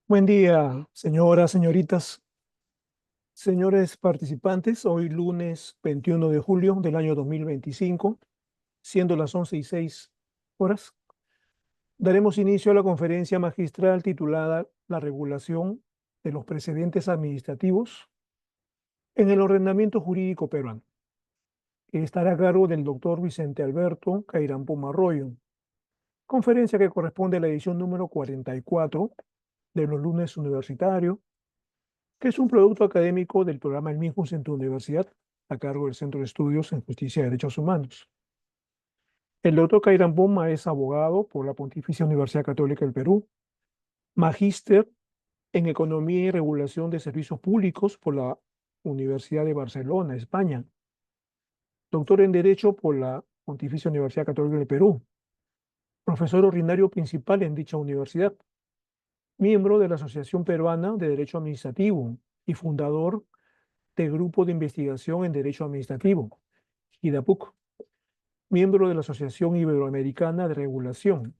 Buen día, señoras, señoritas, señores participantes. Hoy lunes 21 de julio del año 2025, siendo las 11:06 horas, daremos inicio a la conferencia magistral titulada La regulación de los precedentes administrativos en el ordenamiento jurídico peruano, que estará a cargo del doctor Vicente Alberto Cairán Arroyo, conferencia que corresponde a la edición número 44 de los lunes universitarios, que es un producto académico del programa El Minjus en tu universidad, a cargo del Centro de Estudios en Justicia y Derechos Humanos. El doctor Kairan Poma es abogado por la Pontificia Universidad Católica del Perú, magíster en Economía y Regulación de Servicios Públicos por la Universidad de Barcelona, España, doctor en Derecho por la Pontificia Universidad Católica del Perú, profesor ordinario principal en dicha universidad, miembro de la Asociación Peruana de Derecho Administrativo y fundador del Grupo de Investigación en Derecho Administrativo, IDAPUC, miembro de la Asociación Iberoamericana de Regulación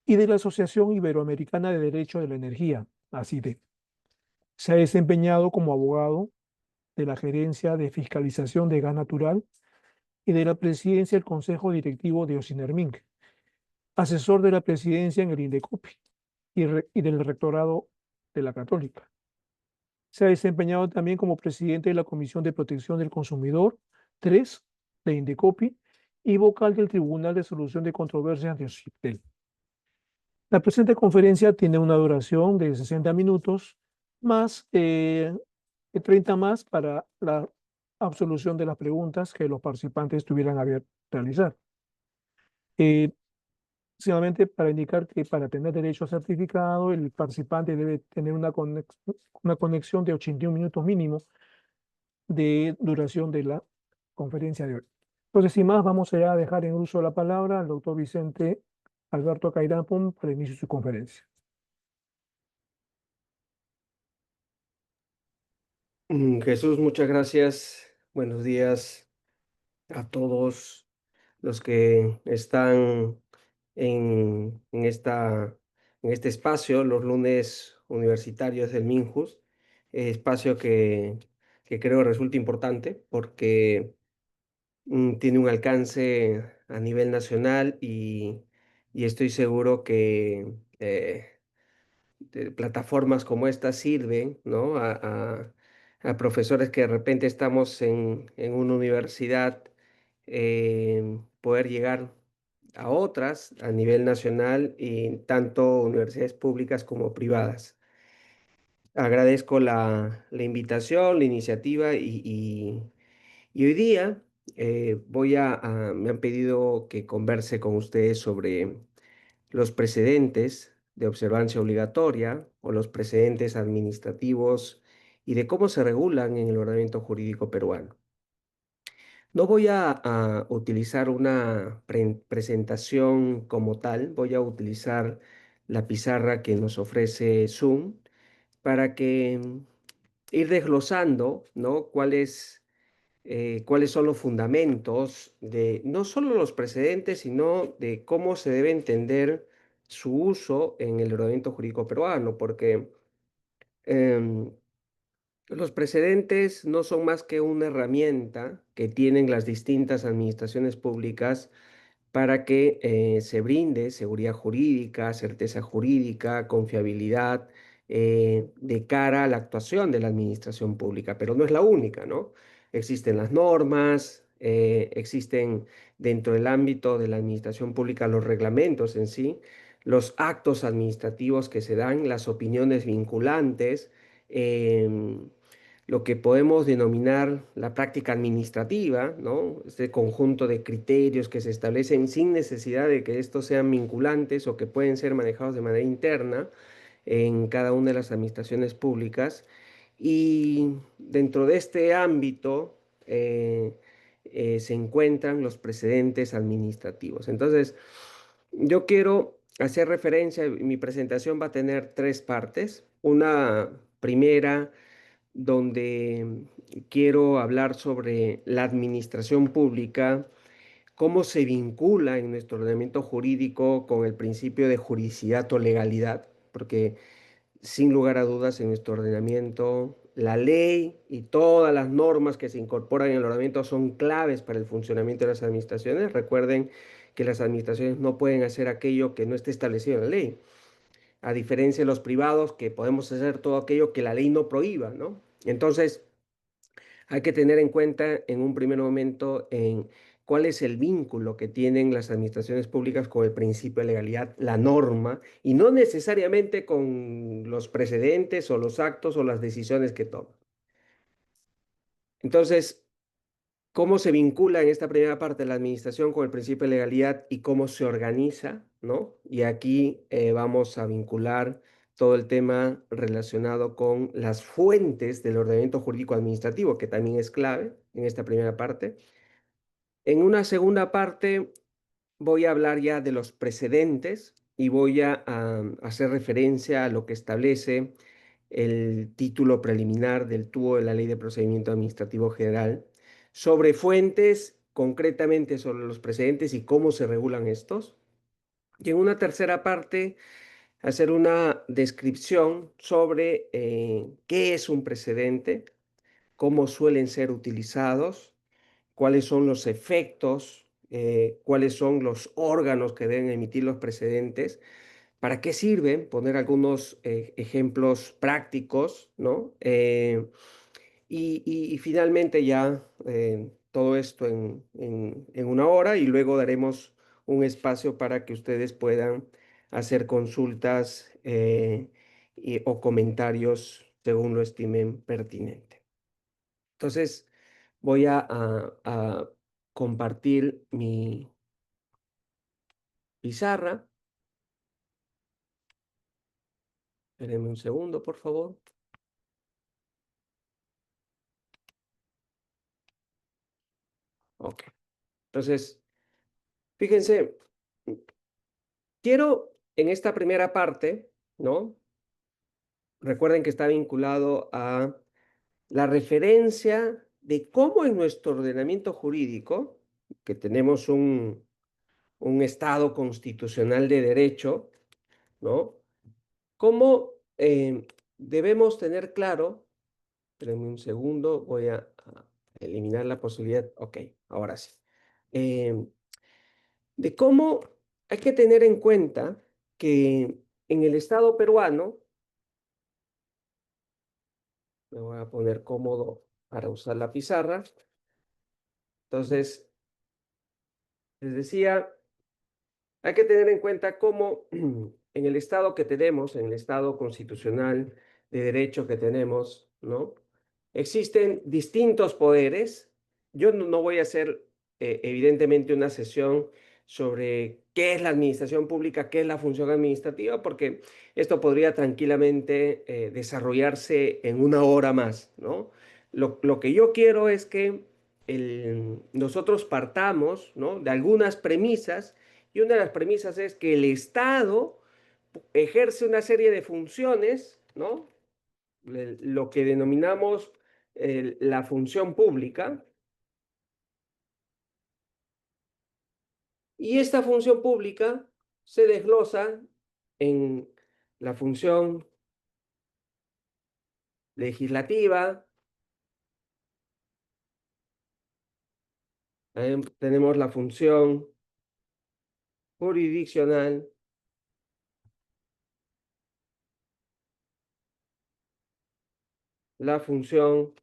y de la Asociación Iberoamericana de Derecho de la Energía, ACIDE. Se ha desempeñado como abogado de la Gerencia de Fiscalización de Gas Natural y de la Presidencia del Consejo Directivo de Ocinerminc, asesor de la Presidencia en el INDECOPI y del Rectorado de la Católica. Se ha desempeñado también como presidente de la Comisión de Protección del Consumidor 3 de INDECOPI y vocal del Tribunal de Solución de Controversias de OCIPTEL. La presente conferencia tiene una duración de 60 minutos más 30 más para la absolución de las preguntas que los participantes tuvieran a bien realizar. Eh, Solamente para indicar que para tener derecho a certificado, el participante debe tener una conexión de 81 minutos mínimo de duración de la conferencia de hoy. Entonces, sin más, vamos a dejar en uso la palabra al doctor Vicente Alberto Cairapum para el inicio de su conferencia. Jesús, muchas gracias. Buenos días a todos los que están en este espacio, los lunes universitarios del Minjus, espacio que creo resulta importante porque tiene un alcance a nivel nacional y estoy seguro que plataformas como esta sirven, ¿no? A profesores que de repente estamos en una universidad, poder llegar a otras a nivel nacional y tanto universidades públicas como privadas. Agradezco la invitación, la iniciativa y hoy día me han pedido que converse con ustedes sobre los precedentes de observancia obligatoria o los precedentes administrativos y de cómo se regulan en el ordenamiento jurídico peruano. No voy a utilizar una presentación como tal, voy a utilizar la pizarra que nos ofrece Zoom para que ir desglosando, ¿no? Cuáles son los fundamentos de no solo los precedentes, sino de cómo se debe entender su uso en el ordenamiento jurídico peruano, porque em, los precedentes no son más que una herramienta que tienen las distintas administraciones públicas para que se brinde seguridad jurídica, certeza jurídica, confiabilidad de cara a la actuación de la administración pública, pero no es la única, ¿no? Existen las normas, existen dentro del ámbito de la administración pública los reglamentos en sí, los actos administrativos que se dan, las opiniones vinculantes, em, lo que podemos denominar la práctica administrativa, ¿no? Este conjunto de criterios que se establecen sin necesidad de que estos sean vinculantes o que pueden ser manejados de manera interna en cada una de las administraciones públicas. Y dentro de este ámbito se encuentran los precedentes administrativos. Entonces, yo quiero hacer referencia, mi presentación va a tener tres partes. Una primera donde quiero hablar sobre la administración pública, cómo se vincula en nuestro ordenamiento jurídico con el principio de juridicidad o legalidad, porque sin lugar a dudas, en nuestro ordenamiento, la ley y todas las normas que se incorporan en el ordenamiento son claves para el funcionamiento de las administraciones. Recuerden que las administraciones no pueden hacer aquello que no esté establecido en la ley, a diferencia de los privados que podemos hacer todo aquello que la ley no prohíba, ¿no? Entonces, hay que tener en cuenta en un primer momento en cuál es el vínculo que tienen las administraciones públicas con el principio de legalidad, la norma, y no necesariamente con los precedentes o los actos o las decisiones que toman. Entonces, ¿cómo se vincula en esta primera parte la administración con el principio de legalidad y cómo se organiza, ¿no? Y aquí vamos a vincular todo el tema relacionado con las fuentes del ordenamiento jurídico administrativo, que también es clave en esta primera parte. En una segunda parte voy a hablar ya de los precedentes y voy a hacer referencia a lo que establece el título preliminar del TUO de la Ley de Procedimiento Administrativo General sobre fuentes, concretamente sobre los precedentes y cómo se regulan estos. Y en una tercera parte, hacer una descripción sobre qué es un precedente, cómo suelen ser utilizados, cuáles son los efectos, cuáles son los órganos que deben emitir los precedentes, para qué sirven, poner algunos ejemplos prácticos, ¿no? Y finalmente ya todo esto en una hora y luego daremos un espacio para que ustedes puedan hacer consultas o comentarios según lo estimen pertinente. Entonces, voy a compartir mi pizarra. Espérenme un segundo, por favor. Ok. Entonces, fíjense, quiero en esta primera parte, ¿no? Recuerden que está vinculado a la referencia de cómo en nuestro ordenamiento jurídico, que tenemos un Estado constitucional de derecho, ¿no? Cómo debemos tener claro, espérenme un segundo, voy a eliminar la posibilidad, ok, ahora sí, eh, de cómo hay que tener en cuenta que en el Estado peruano, me voy a poner cómodo para usar la pizarra, entonces, les decía, hay que tener en cuenta cómo en el Estado que tenemos, en el Estado constitucional de derecho que tenemos, ¿no? Existen distintos poderes. Yo no voy a hacer, evidentemente, una sesión sobre qué es la administración pública, qué es la función administrativa, porque esto podría tranquilamente desarrollarse en una hora más, ¿no? Lo que yo quiero es que nosotros partamos, ¿no? De algunas premisas y una de las premisas es que el Estado ejerce una serie de funciones, ¿no? Lo que denominamos la función pública. Y esta función pública se desglosa en la función legislativa, tenemos la función jurisdiccional, la función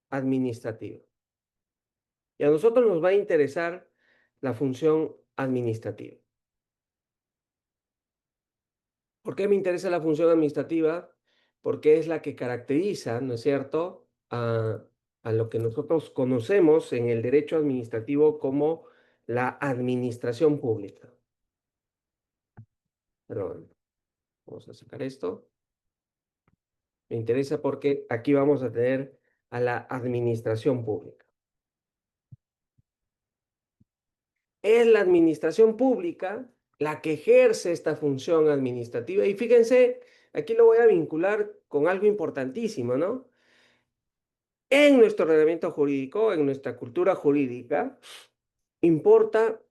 administrativa. Y a nosotros nos va a interesar la función administrativa. ¿Por qué me interesa la función administrativa? Porque es la que caracteriza, ¿no es cierto?, a lo que nosotros conocemos en el derecho administrativo como la administración pública. Perdón, vamos a sacar esto. Me interesa porque aquí vamos a tener a la administración pública. Es la administración pública la que ejerce esta función administrativa. Y fíjense, aquí lo voy a vincular con algo importantísimo, ¿no? En nuestro ordenamiento jurídico, en nuestra cultura jurídica, importa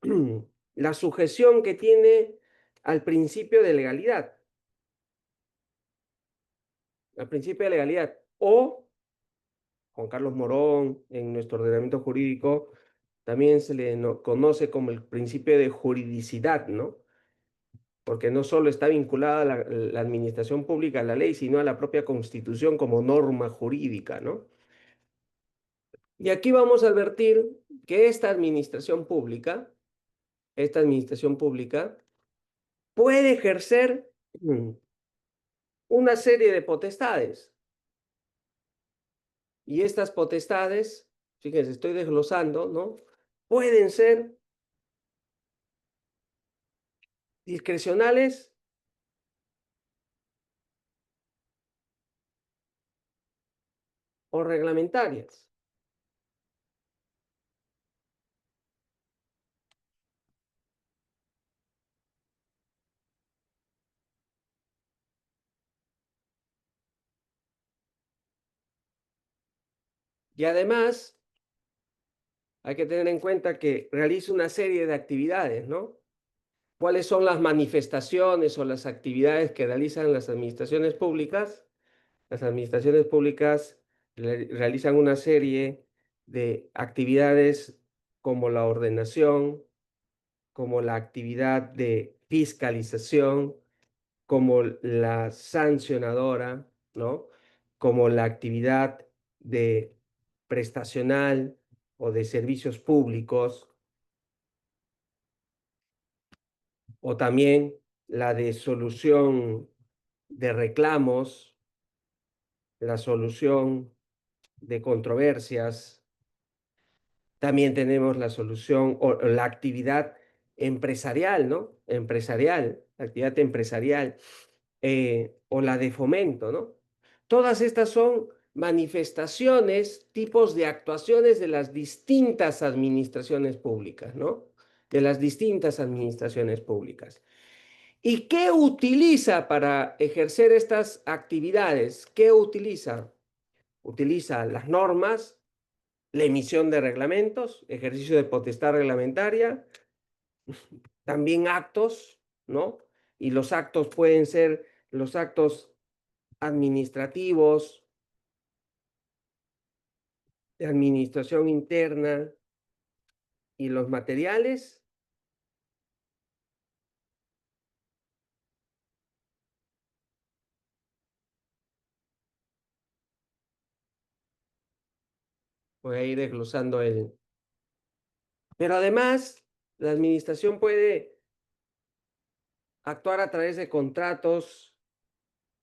la sujeción que tiene al principio de legalidad. al principio de legalidad, o Juan Carlos Morón, en nuestro ordenamiento jurídico, también se le conoce como el principio de juridicidad, ¿no? Porque no solo está vinculada la administración pública a la ley, sino a la propia Constitución como norma jurídica, ¿no? Y aquí vamos a advertir que esta administración pública puede ejercer una serie de potestades. Y estas potestades, fíjense, estoy desglosando, ¿no? Pueden ser discrecionales o reglamentarias. Y además, hay que tener en cuenta que realiza una serie de actividades, ¿no? ¿Cuáles son las manifestaciones o las actividades que realizan las administraciones públicas? Las administraciones públicas realizan una serie de actividades como la ordenación, como la actividad de fiscalización, como la sancionadora, ¿no? Como la actividad de prestacional o de servicios públicos, o también la de solución de reclamos, la solución de controversias. También tenemos la solución o la actividad empresarial, ¿no? Empresarial, actividad empresarial, o la de fomento, ¿no? Todas estas son manifestaciones, tipos de actuaciones de las distintas administraciones públicas, ¿no? De las distintas administraciones públicas. ¿Y qué utiliza para ejercer estas actividades? ¿Qué utiliza? Utiliza las normas, la emisión de reglamentos, ejercicio de potestad reglamentaria, también actos, ¿no? Y los actos pueden ser los actos administrativos, de administración interna y los materiales. Voy a ir desglosando el... Pero además, la administración puede actuar a través de contratos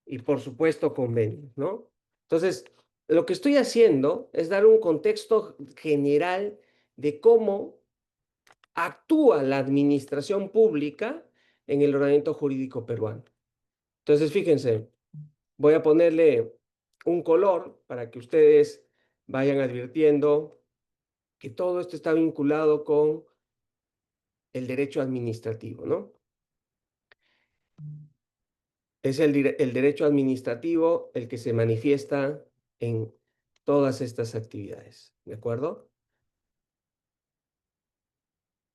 y, por supuesto, convenios, ¿no? Entonces, lo que estoy haciendo es dar un contexto general de cómo actúa la administración pública en el ordenamiento jurídico peruano. Entonces, fíjense, voy a ponerle un color para que ustedes vayan advirtiendo que todo esto está vinculado con el derecho administrativo, ¿no? Es el derecho administrativo el que se manifiesta en todas estas actividades, ¿de acuerdo?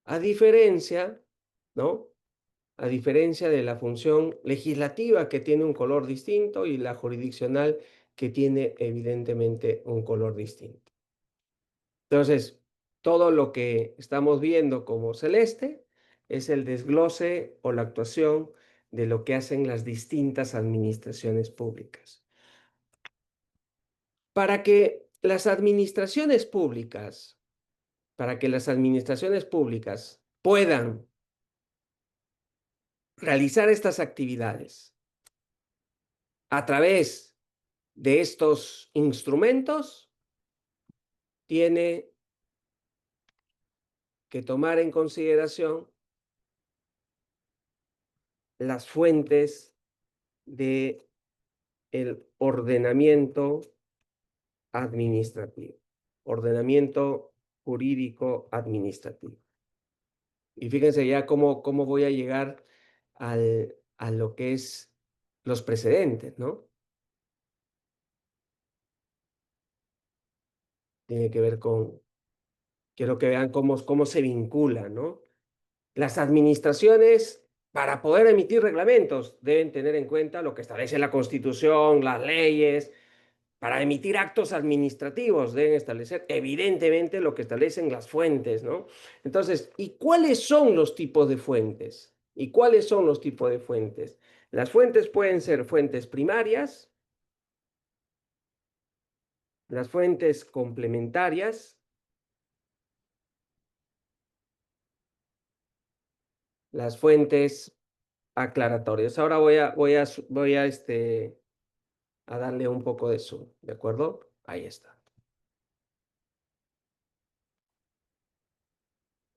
A diferencia, ¿no? A diferencia de la función legislativa que tiene un color distinto y la jurisdiccional que tiene evidentemente un color distinto. Entonces, todo lo que estamos viendo como celeste es el desglose o la actuación de lo que hacen las distintas administraciones públicas. Para que las administraciones públicas, para que las administraciones públicas puedan realizar estas actividades a través de estos instrumentos, tiene que tomar en consideración las fuentes de el ordenamiento administrativo, ordenamiento jurídico administrativo. Y fíjense ya cómo voy a llegar a lo que es los precedentes, ¿no? Tiene que ver con, quiero que vean cómo se vincula, ¿no? Las administraciones para poder emitir reglamentos, deben tener en cuenta lo que establece la Constitución, las leyes. Para emitir actos administrativos deben establecer evidentemente lo que establecen las fuentes, ¿no? Entonces, ¿y cuáles son los tipos de fuentes? ¿Y cuáles son los tipos de fuentes? Las fuentes pueden ser fuentes primarias, las fuentes complementarias, las fuentes aclaratorias. Ahora a darle un poco de zoom, ¿de acuerdo? Ahí está.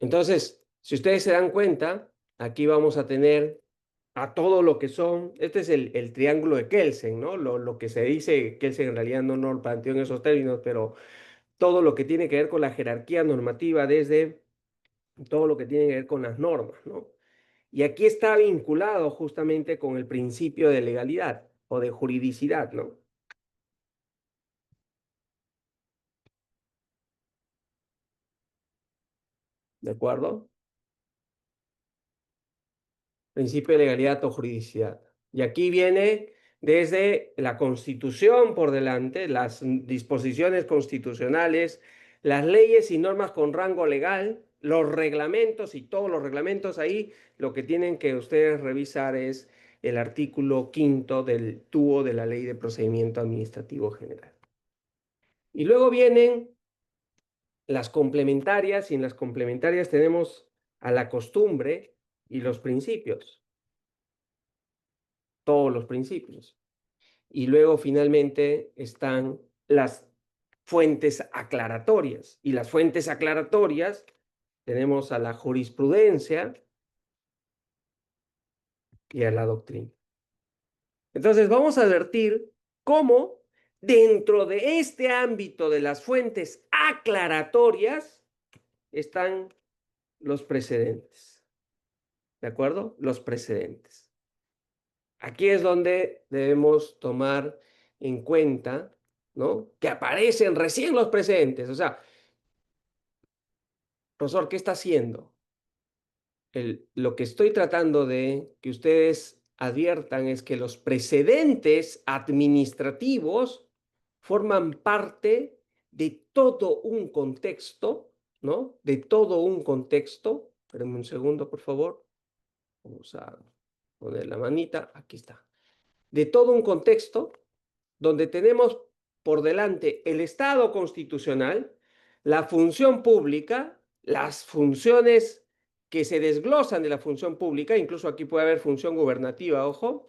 Entonces, si ustedes se dan cuenta, aquí vamos a tener a todo lo que son, este es el triángulo de Kelsen, ¿no? Lo que se dice, Kelsen en realidad no lo planteó en esos términos, pero todo lo que tiene que ver con la jerarquía normativa, desde todo lo que tiene que ver con las normas, ¿no? Y aquí está vinculado justamente con el principio de legalidad o de juridicidad, ¿no? ¿De acuerdo? Principio de legalidad o juridicidad. Y aquí viene desde la Constitución por delante, las disposiciones constitucionales, las leyes y normas con rango legal, los reglamentos y todos los reglamentos ahí, lo que tienen que ustedes revisar es el artículo quinto del TUO de la Ley de Procedimiento Administrativo General. Y luego vienen las complementarias, y en las complementarias tenemos a la costumbre y los principios, todos los principios. Y luego finalmente están las fuentes aclaratorias. Y las fuentes aclaratorias tenemos a la jurisprudencia y a la doctrina. Entonces vamos a advertir cómo dentro de este ámbito de las fuentes aclaratorias están los precedentes. ¿De acuerdo? Los precedentes. Aquí es donde debemos tomar en cuenta, ¿no? Que aparecen recién los precedentes. O sea, profesor, ¿qué está haciendo? Lo que estoy tratando de que ustedes adviertan es que los precedentes administrativos forman parte de todo un contexto, ¿no? De todo un contexto. Espérenme un segundo, por favor. Vamos a poner la manita. Aquí está. De todo un contexto donde tenemos por delante el Estado constitucional, la función pública, las funciones que se desglosan de la función pública, incluso aquí puede haber función gubernativa, ojo,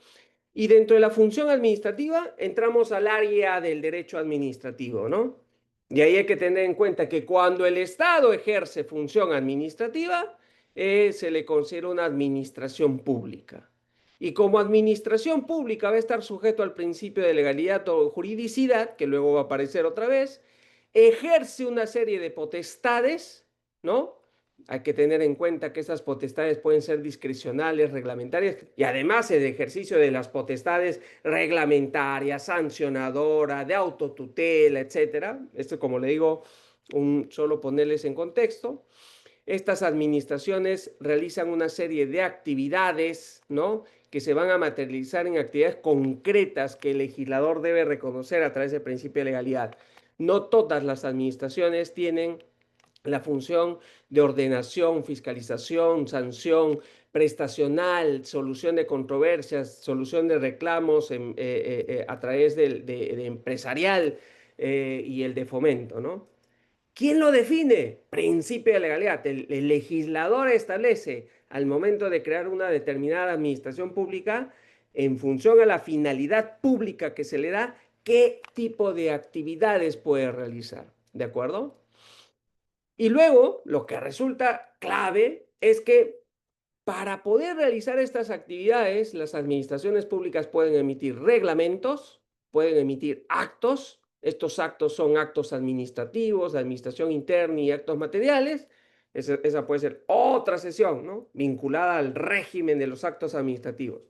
y dentro de la función administrativa entramos al área del derecho administrativo, ¿no? Y ahí hay que tener en cuenta que cuando el Estado ejerce función administrativa, se le considera una administración pública. Y como administración pública va a estar sujeto al principio de legalidad o juridicidad, que luego va a aparecer otra vez, ejerce una serie de potestades, ¿no? Hay que tener en cuenta que esas potestades pueden ser discrecionales, reglamentarias, y además el ejercicio de las potestades reglamentarias, sancionadora, de autotutela, etcétera. Esto, como le digo, solo ponerles en contexto. Estas administraciones realizan una serie de actividades, ¿no? Que se van a materializar en actividades concretas que el legislador debe reconocer a través del principio de legalidad. No todas las administraciones tienen la función de ordenación, fiscalización, sanción, prestacional, solución de controversias, solución de reclamos a través de empresarial y el de fomento, ¿no? ¿Quién lo define? Principio de legalidad. El legislador establece al momento de crear una determinada administración pública, en función a la finalidad pública que se le da, qué tipo de actividades puede realizar. ¿De acuerdo? Y luego, lo que resulta clave es que para poder realizar estas actividades, las administraciones públicas pueden emitir reglamentos, pueden emitir actos. Estos actos son actos administrativos, de administración interna y actos materiales. Esa puede ser otra sesión, ¿no? Vinculada al régimen de los actos administrativos.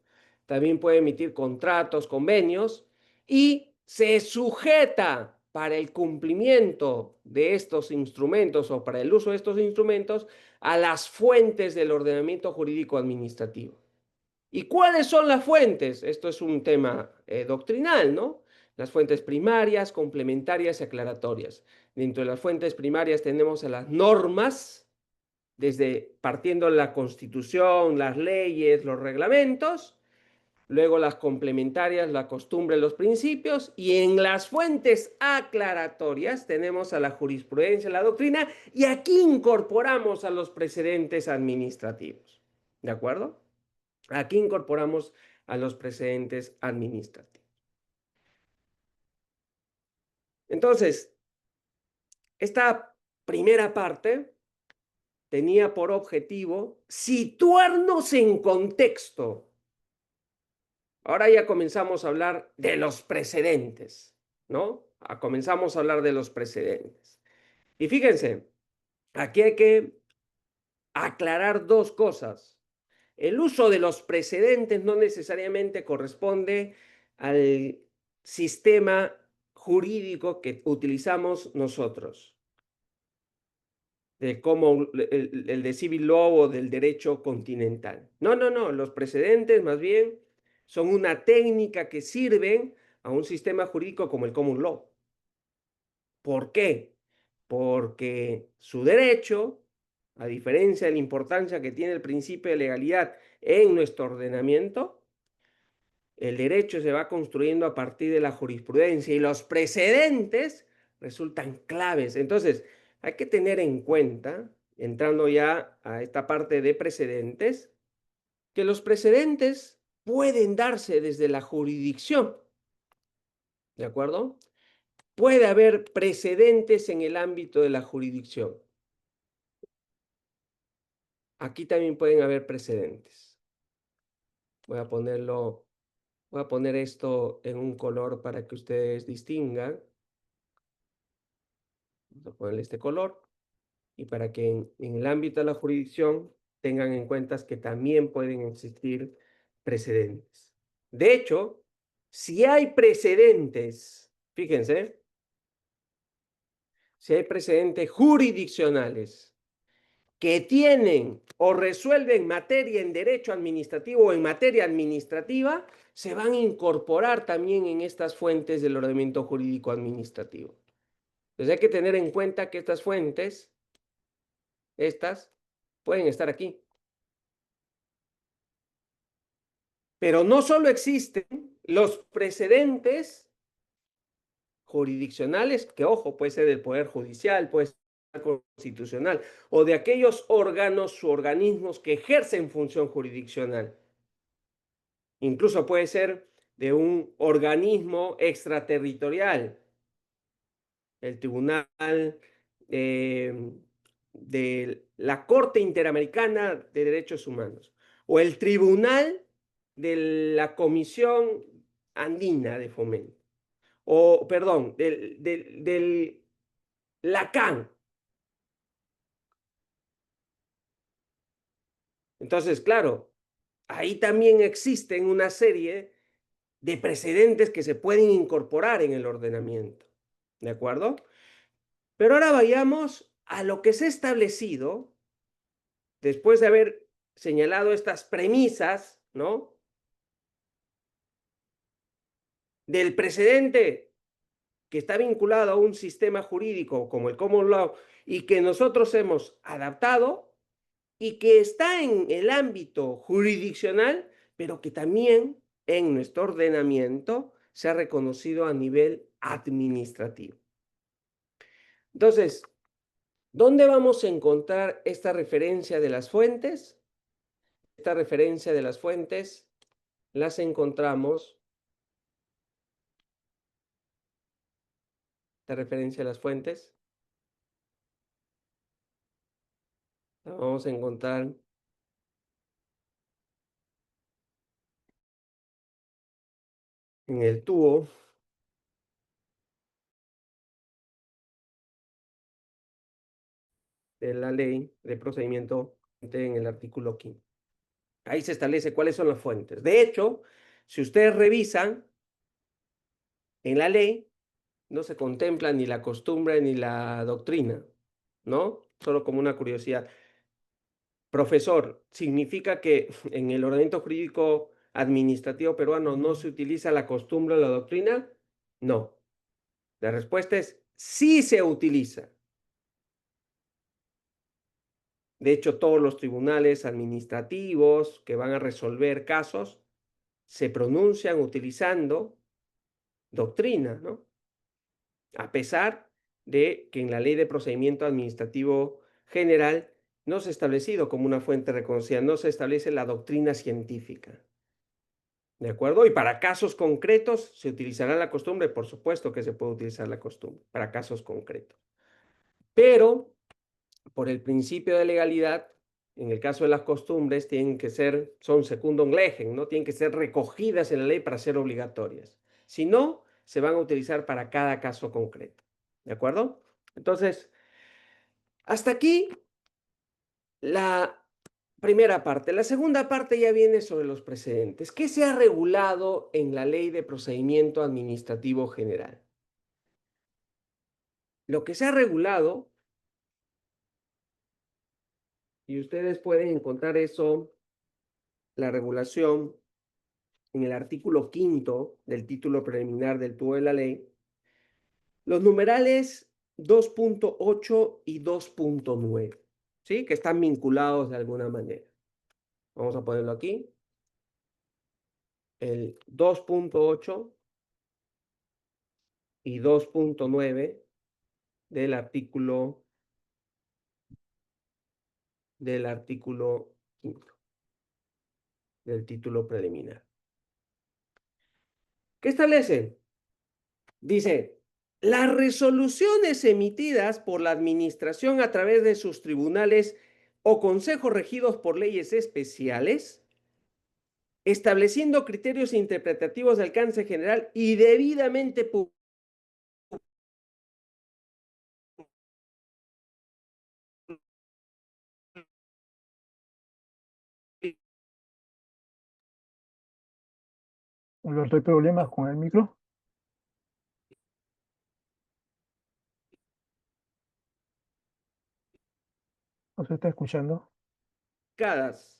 También puede emitir contratos, convenios y se sujeta para el cumplimiento de estos instrumentos o para el uso de estos instrumentos a las fuentes del ordenamiento jurídico administrativo. ¿Y cuáles son las fuentes? Esto es un tema doctrinal, ¿no? Las fuentes primarias, complementarias y aclaratorias. Dentro de las fuentes primarias tenemos a las normas, desde partiendo de la Constitución, las leyes, los reglamentos. Luego las complementarias, la costumbre, los principios. Y en las fuentes aclaratorias tenemos a la jurisprudencia, la doctrina. Y aquí incorporamos a los precedentes administrativos. ¿De acuerdo? Aquí incorporamos a los precedentes administrativos. Entonces, esta primera parte tenía por objetivo situarnos en contexto. Ahora ya comenzamos a hablar de los precedentes, ¿no? Comenzamos a hablar de los precedentes. Y fíjense, aquí hay que aclarar dos cosas. El uso de los precedentes no necesariamente corresponde al sistema jurídico que utilizamos nosotros, de cómo el de civil law o del derecho continental. No, no, no, los precedentes más bien son una técnica que sirven a un sistema jurídico como el common law. ¿Por qué? Porque su derecho, a diferencia de la importancia que tiene el principio de legalidad en nuestro ordenamiento, el derecho se va construyendo a partir de la jurisprudencia y los precedentes resultan claves. Entonces, hay que tener en cuenta, entrando ya a esta parte de precedentes, que los precedentes pueden darse desde la jurisdicción, ¿de acuerdo? Puede haber precedentes en el ámbito de la jurisdicción. Aquí también pueden haber precedentes. Voy a poner esto en un color para que ustedes distingan. Vamos a ponerle este color y para que en el ámbito de la jurisdicción tengan en cuenta que también pueden existir precedentes. De hecho, si hay precedentes, fíjense, si hay precedentes jurisdiccionales que tienen o resuelven materia en derecho administrativo o en materia administrativa, se van a incorporar también en estas fuentes del ordenamiento jurídico administrativo. Entonces hay que tener en cuenta que estas fuentes, estas, pueden estar aquí. Pero no solo existen los precedentes jurisdiccionales, que ojo, puede ser del Poder Judicial, puede ser constitucional, o de aquellos órganos u organismos que ejercen función jurisdiccional. Incluso puede ser de un organismo extraterritorial, el Tribunal de la Corte Interamericana de Derechos Humanos, o el Tribunal de la Comisión Andina de Fomento, o, perdón, del LACAN. Entonces, claro, ahí también existen una serie de precedentes que se pueden incorporar en el ordenamiento. ¿De acuerdo? Pero ahora vayamos a lo que se ha establecido después de haber señalado estas premisas, ¿no? Del precedente que está vinculado a un sistema jurídico como el common law y que nosotros hemos adaptado y que está en el ámbito jurisdiccional, pero que también en nuestro ordenamiento se ha reconocido a nivel administrativo. Entonces, ¿dónde vamos a encontrar esta referencia de las fuentes? Esta referencia de las fuentes las encontramos, esta referencia a las fuentes, la vamos a encontrar en el tubo de la ley de procedimiento en el artículo 15. Ahí se establece cuáles son las fuentes. De hecho, si ustedes revisan en la ley, no se contempla ni la costumbre ni la doctrina, ¿no? Solo como una curiosidad. Profesor, ¿significa que en el ordenamiento jurídico administrativo peruano no se utiliza la costumbre o la doctrina? No. La respuesta es sí se utiliza. De hecho, todos los tribunales administrativos que van a resolver casos se pronuncian utilizando doctrina, ¿no? A pesar de que en la Ley de Procedimiento Administrativo General no se ha establecido como una fuente reconocida, no se establece la doctrina científica. ¿De acuerdo? Y para casos concretos se utilizará la costumbre, por supuesto que se puede utilizar la costumbre, para casos concretos. Pero, por el principio de legalidad, en el caso de las costumbres, tienen que ser, son secundum legem, ¿no? Tienen que ser recogidas en la ley para ser obligatorias. Si no, se van a utilizar para cada caso concreto. ¿De acuerdo? Entonces, hasta aquí la primera parte. La segunda parte ya viene sobre los precedentes. ¿Qué se ha regulado en la Ley de Procedimiento Administrativo General? Lo que se ha regulado, y ustedes pueden encontrar eso, la regulación, en el artículo 5 del título preliminar del TUO de la ley, los numerales 2.8 y 2.9, ¿sí? Que están vinculados de alguna manera. Vamos a ponerlo aquí. El 2.8 y 2.9 del artículo 5 del título preliminar. ¿Qué establece? Dice, las resoluciones emitidas por la administración a través de sus tribunales o consejos regidos por leyes especiales, estableciendo criterios interpretativos de alcance general y debidamente Alberto, ¿hay problemas con el micro? ¿No se está escuchando? publicadas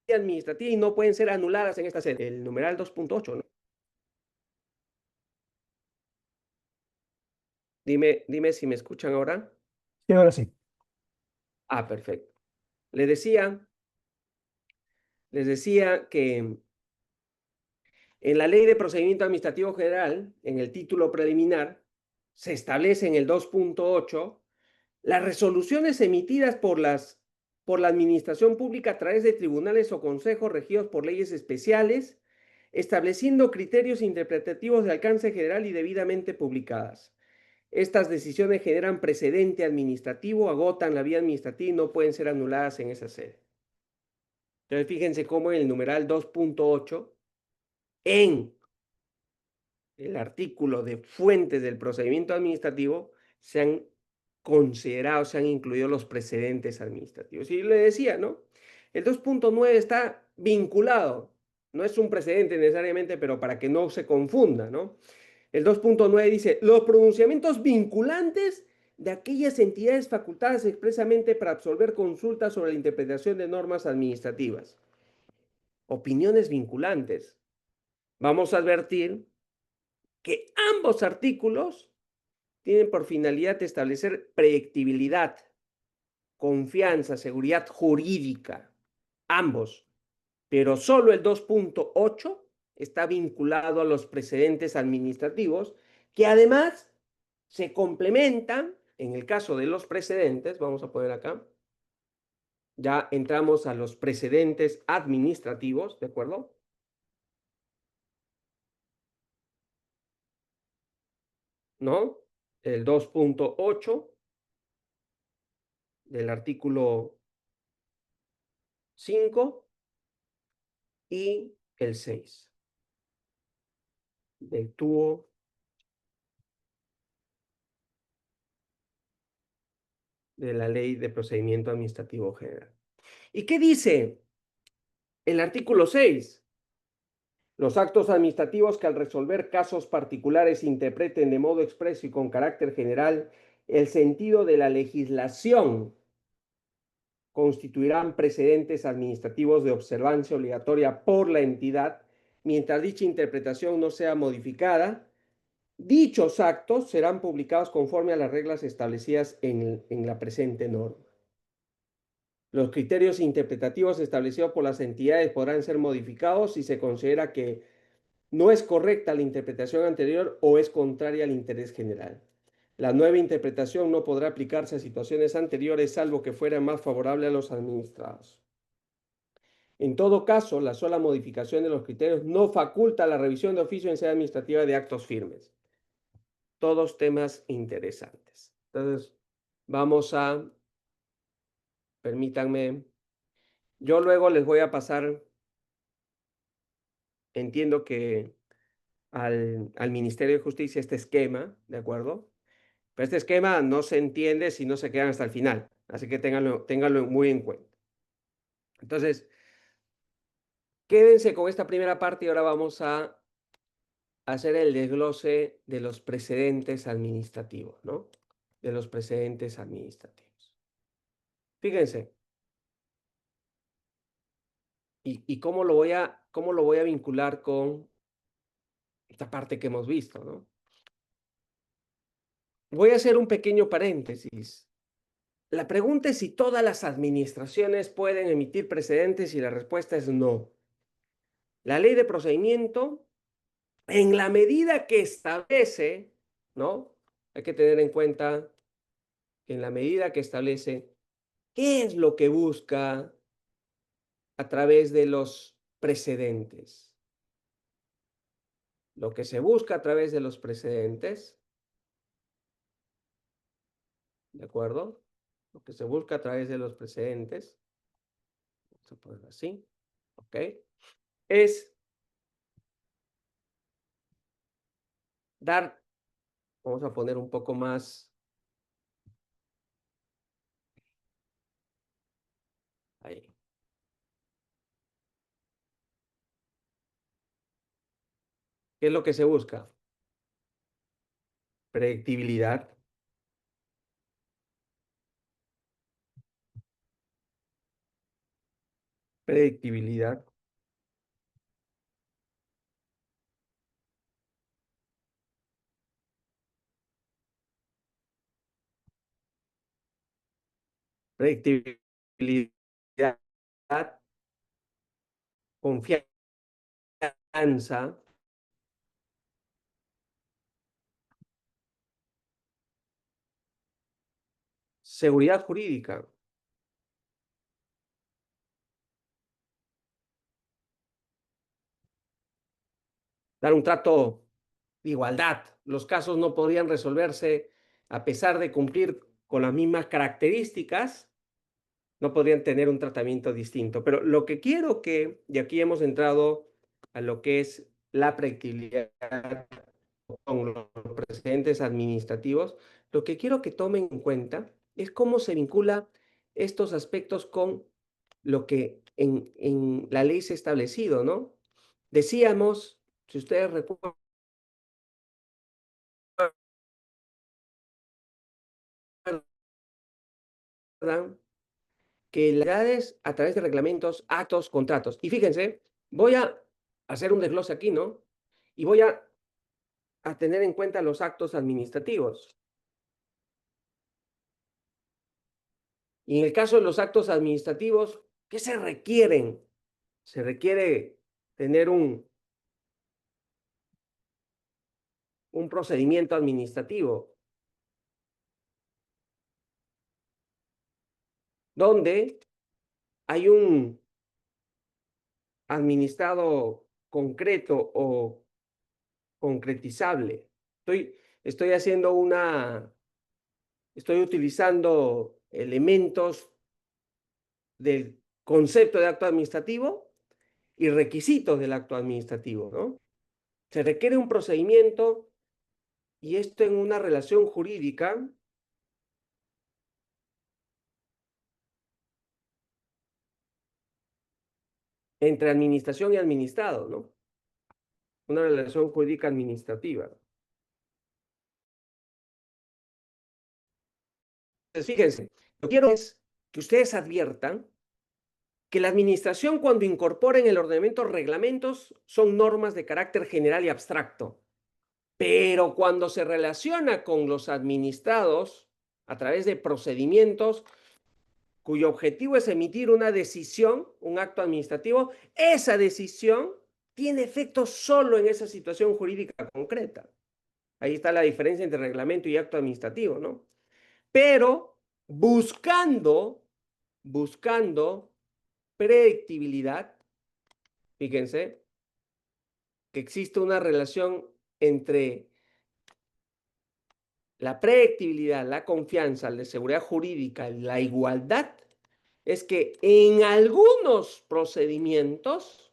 administrativas y no pueden ser anuladas en esta sede. El numeral 2.8, ¿no? Dime si me escuchan ahora. Sí, ahora sí. Ah, perfecto. Les decía que en la Ley de Procedimiento Administrativo General, en el título preliminar, se establece en el 2.8 las resoluciones emitidas por la administración pública a través de tribunales o consejos regidos por leyes especiales, estableciendo criterios interpretativos de alcance general y debidamente publicadas. Estas decisiones generan precedente administrativo, agotan la vía administrativa y no pueden ser anuladas en esa sede. Entonces, fíjense cómo en el numeral 2.8, en el artículo de fuentes del procedimiento administrativo, se han considerado, se han incluido los precedentes administrativos. Y le decía, ¿no? El 2.9 está vinculado, no es un precedente necesariamente, pero para que no se confunda, ¿no? El 2.9 dice, los pronunciamientos vinculantes de aquellas entidades facultadas expresamente para absolver consultas sobre la interpretación de normas administrativas. Opiniones vinculantes. Vamos a advertir que ambos artículos tienen por finalidad establecer predictibilidad, confianza, seguridad jurídica, ambos, pero solo el 2.8 está vinculado a los precedentes administrativos que además se complementan en el caso de los precedentes, vamos a poner acá, ya entramos a los precedentes administrativos, ¿de acuerdo? ¿No? El 2.8 del artículo 5 y el 6 del TUO de la Ley de Procedimiento Administrativo General. ¿Y qué dice el artículo 6? Los actos administrativos que al resolver casos particulares interpreten de modo expreso y con carácter general el sentido de la legislación constituirán precedentes administrativos de observancia obligatoria por la entidad mientras dicha interpretación no sea modificada. Dichos actos serán publicados conforme a las reglas establecidas en la presente norma. Los criterios interpretativos establecidos por las entidades podrán ser modificados si se considera que no es correcta la interpretación anterior o es contraria al interés general. La nueva interpretación no podrá aplicarse a situaciones anteriores salvo que fuera más favorable a los administrados. En todo caso, la sola modificación de los criterios no faculta la revisión de oficio en sede administrativa de actos firmes. Todos temas interesantes. Entonces, vamos a, permítanme, yo luego les voy a pasar, entiendo que al Ministerio de Justicia este esquema, ¿de acuerdo? Pero este esquema no se entiende si no se quedan hasta el final, así que ténganlo muy en cuenta. Entonces, quédense con esta primera parte y ahora vamos a hacer el desglose de los precedentes administrativos, ¿no? De los precedentes administrativos. Fíjense, y cómo lo voy a vincular con esta parte que hemos visto, ¿no? Voy a hacer un pequeño paréntesis. La pregunta es si todas las administraciones pueden emitir precedentes y la respuesta es no. La ley de procedimiento, en la medida que establece, ¿no? Hay que tener en cuenta que en la medida que establece qué es lo que busca a través de los precedentes. Lo que se busca a través de los precedentes, ¿de acuerdo? Lo que se busca a través de los precedentes, vamos a ponerlo así, ¿ok? Es dar, vamos a poner un poco más, ahí. ¿Qué es lo que se busca? Predictibilidad, predictibilidad, predictibilidad, confianza, seguridad jurídica. Dar un trato de igualdad. Los casos no podrían resolverse a pesar de cumplir con las mismas características, no podrían tener un tratamiento distinto. Pero lo que quiero que, y aquí hemos entrado a lo que es la predictibilidad con los precedentes administrativos, lo que quiero que tomen en cuenta es cómo se vincula estos aspectos con lo que en la ley se ha establecido, ¿no? Decíamos, si ustedes recuerdan, que las edades a través de reglamentos, actos, contratos. Y fíjense, voy a hacer un desglose aquí, ¿no? Y voy a tener en cuenta los actos administrativos. Y en el caso de los actos administrativos, ¿qué se requieren? Se requiere tener un procedimiento administrativo donde hay un administrado concreto o concretizable. Estoy haciendo estoy utilizando elementos del concepto de acto administrativo y requisitos del acto administrativo, ¿no? Se requiere un procedimiento y esto en una relación jurídica entre administración y administrado, ¿no? Una relación jurídica administrativa. Entonces, fíjense, lo que quiero es que ustedes adviertan que la administración, cuando incorpora en el ordenamiento reglamentos, son normas de carácter general y abstracto. Pero cuando se relaciona con los administrados a través de procedimientos cuyo objetivo es emitir una decisión, un acto administrativo, esa decisión tiene efecto solo en esa situación jurídica concreta. Ahí está la diferencia entre reglamento y acto administrativo, ¿no? Pero buscando predictibilidad, fíjense que existe una relación entre la predictibilidad, la confianza, la seguridad jurídica, la igualdad, es que en algunos procedimientos,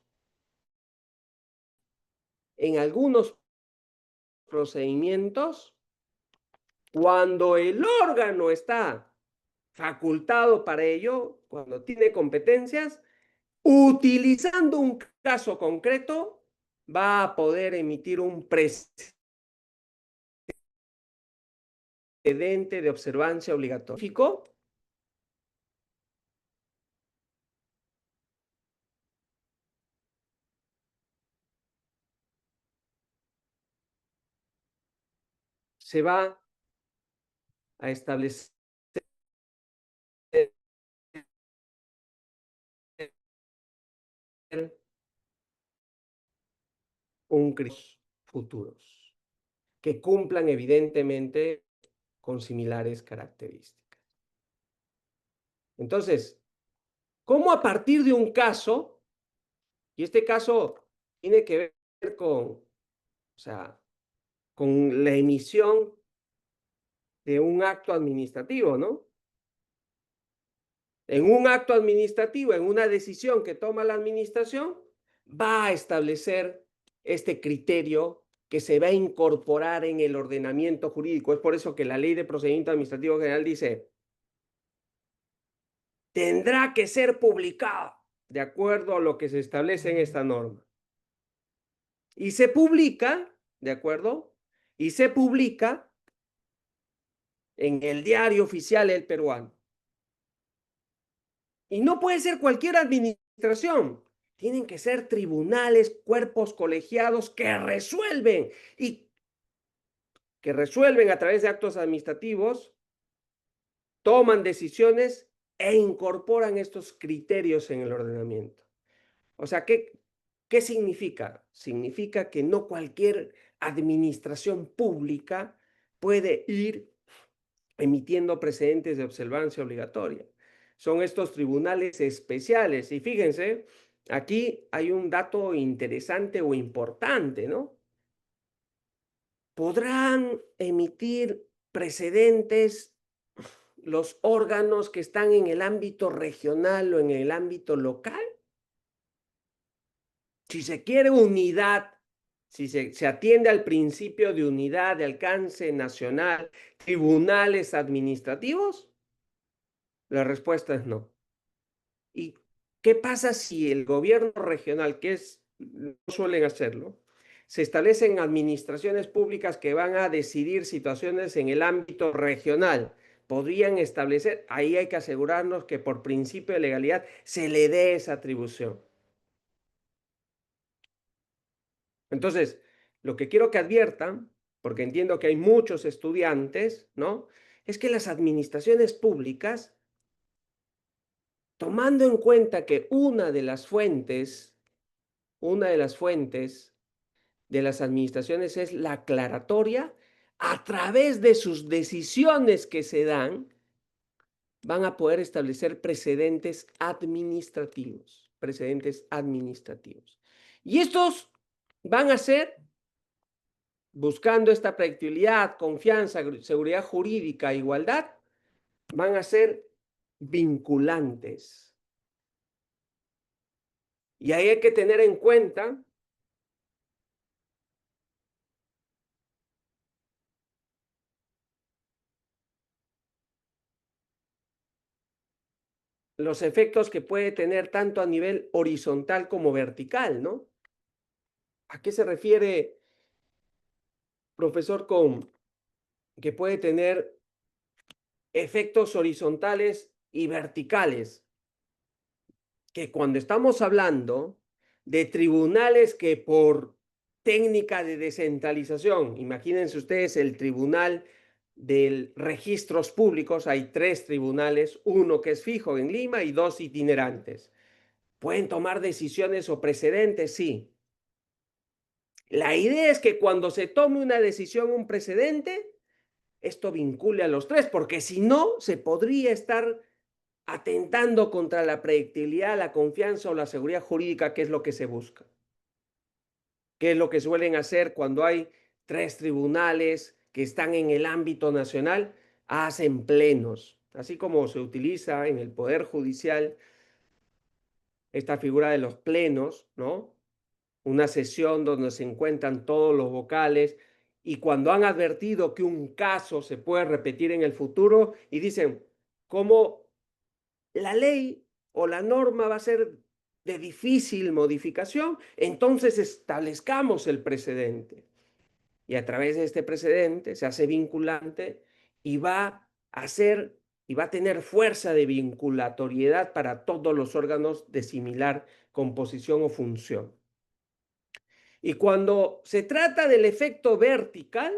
cuando el órgano está facultado para ello, cuando tiene competencias, utilizando un caso concreto, va a poder emitir un precedente de observancia obligatoria. Se va a establecer un futuros que cumplan evidentemente con similares características. Entonces, ¿cómo a partir de un caso, y este caso tiene que ver con, o sea, con la emisión de un acto administrativo, ¿no? En un acto administrativo, en una decisión que toma la administración, va a establecer este criterio que se va a incorporar en el ordenamiento jurídico. Es por eso que la Ley de Procedimiento Administrativo General dice, tendrá que ser publicado de acuerdo a lo que se establece en esta norma. Y se publica, ¿de acuerdo? Y se publica en el Diario Oficial del Peruano. Y no puede ser cualquier administración. Tienen que ser tribunales, cuerpos colegiados que resuelven y que resuelven a través de actos administrativos, toman decisiones e incorporan estos criterios en el ordenamiento. O sea, ¿qué significa? Significa que no cualquier administración pública puede ir emitiendo precedentes de observancia obligatoria. Son estos tribunales especiales. Y fíjense, aquí hay un dato interesante o importante, ¿no? ¿Podrán emitir precedentes los órganos que están en el ámbito regional o en el ámbito local? Si se quiere unidad, si se atiende al principio de unidad de alcance nacional, tribunales administrativos, la respuesta es no. ¿Y qué pasa si el gobierno regional, no suelen hacerlo, se establecen administraciones públicas que van a decidir situaciones en el ámbito regional? Podrían establecer, ahí hay que asegurarnos que por principio de legalidad se le dé esa atribución. Entonces, lo que quiero que adviertan, porque entiendo que hay muchos estudiantes, ¿no? Es que las administraciones públicas, tomando en cuenta que una de las fuentes de las administraciones es la aclaratoria, a través de sus decisiones que se dan, van a poder establecer precedentes administrativos, Y estos van a ser, buscando esta predictibilidad, confianza, seguridad jurídica, igualdad, van a ser vinculantes. Y ahí hay que tener en cuenta los efectos que puede tener tanto a nivel horizontal como vertical, ¿no? ¿A qué se refiere, profesor, con que puede tener efectos horizontales y verticales, que cuando estamos hablando de tribunales que por técnica de descentralización, imagínense ustedes el tribunal de registros públicos, hay 3 tribunales, uno que es fijo en Lima y 2 itinerantes. ¿Pueden tomar decisiones o precedentes? Sí. La idea es que cuando se tome una decisión, un precedente, esto vincule a los 3, porque si no, se podría estar atentando contra la predictibilidad, la confianza o la seguridad jurídica, que es lo que se busca. ¿Qué es lo que suelen hacer cuando hay 3 tribunales que están en el ámbito nacional? Hacen plenos, así como se utiliza en el Poder Judicial esta figura de los plenos, ¿no? Una sesión donde se encuentran todos los vocales y cuando han advertido que un caso se puede repetir en el futuro y dicen, ¿cómo la ley o la norma va a ser de difícil modificación? Entonces establezcamos el precedente. Y a través de este precedente se hace vinculante y va a ser y va a tener fuerza de vinculatoriedad para todos los órganos de similar composición o función. Y cuando se trata del efecto vertical,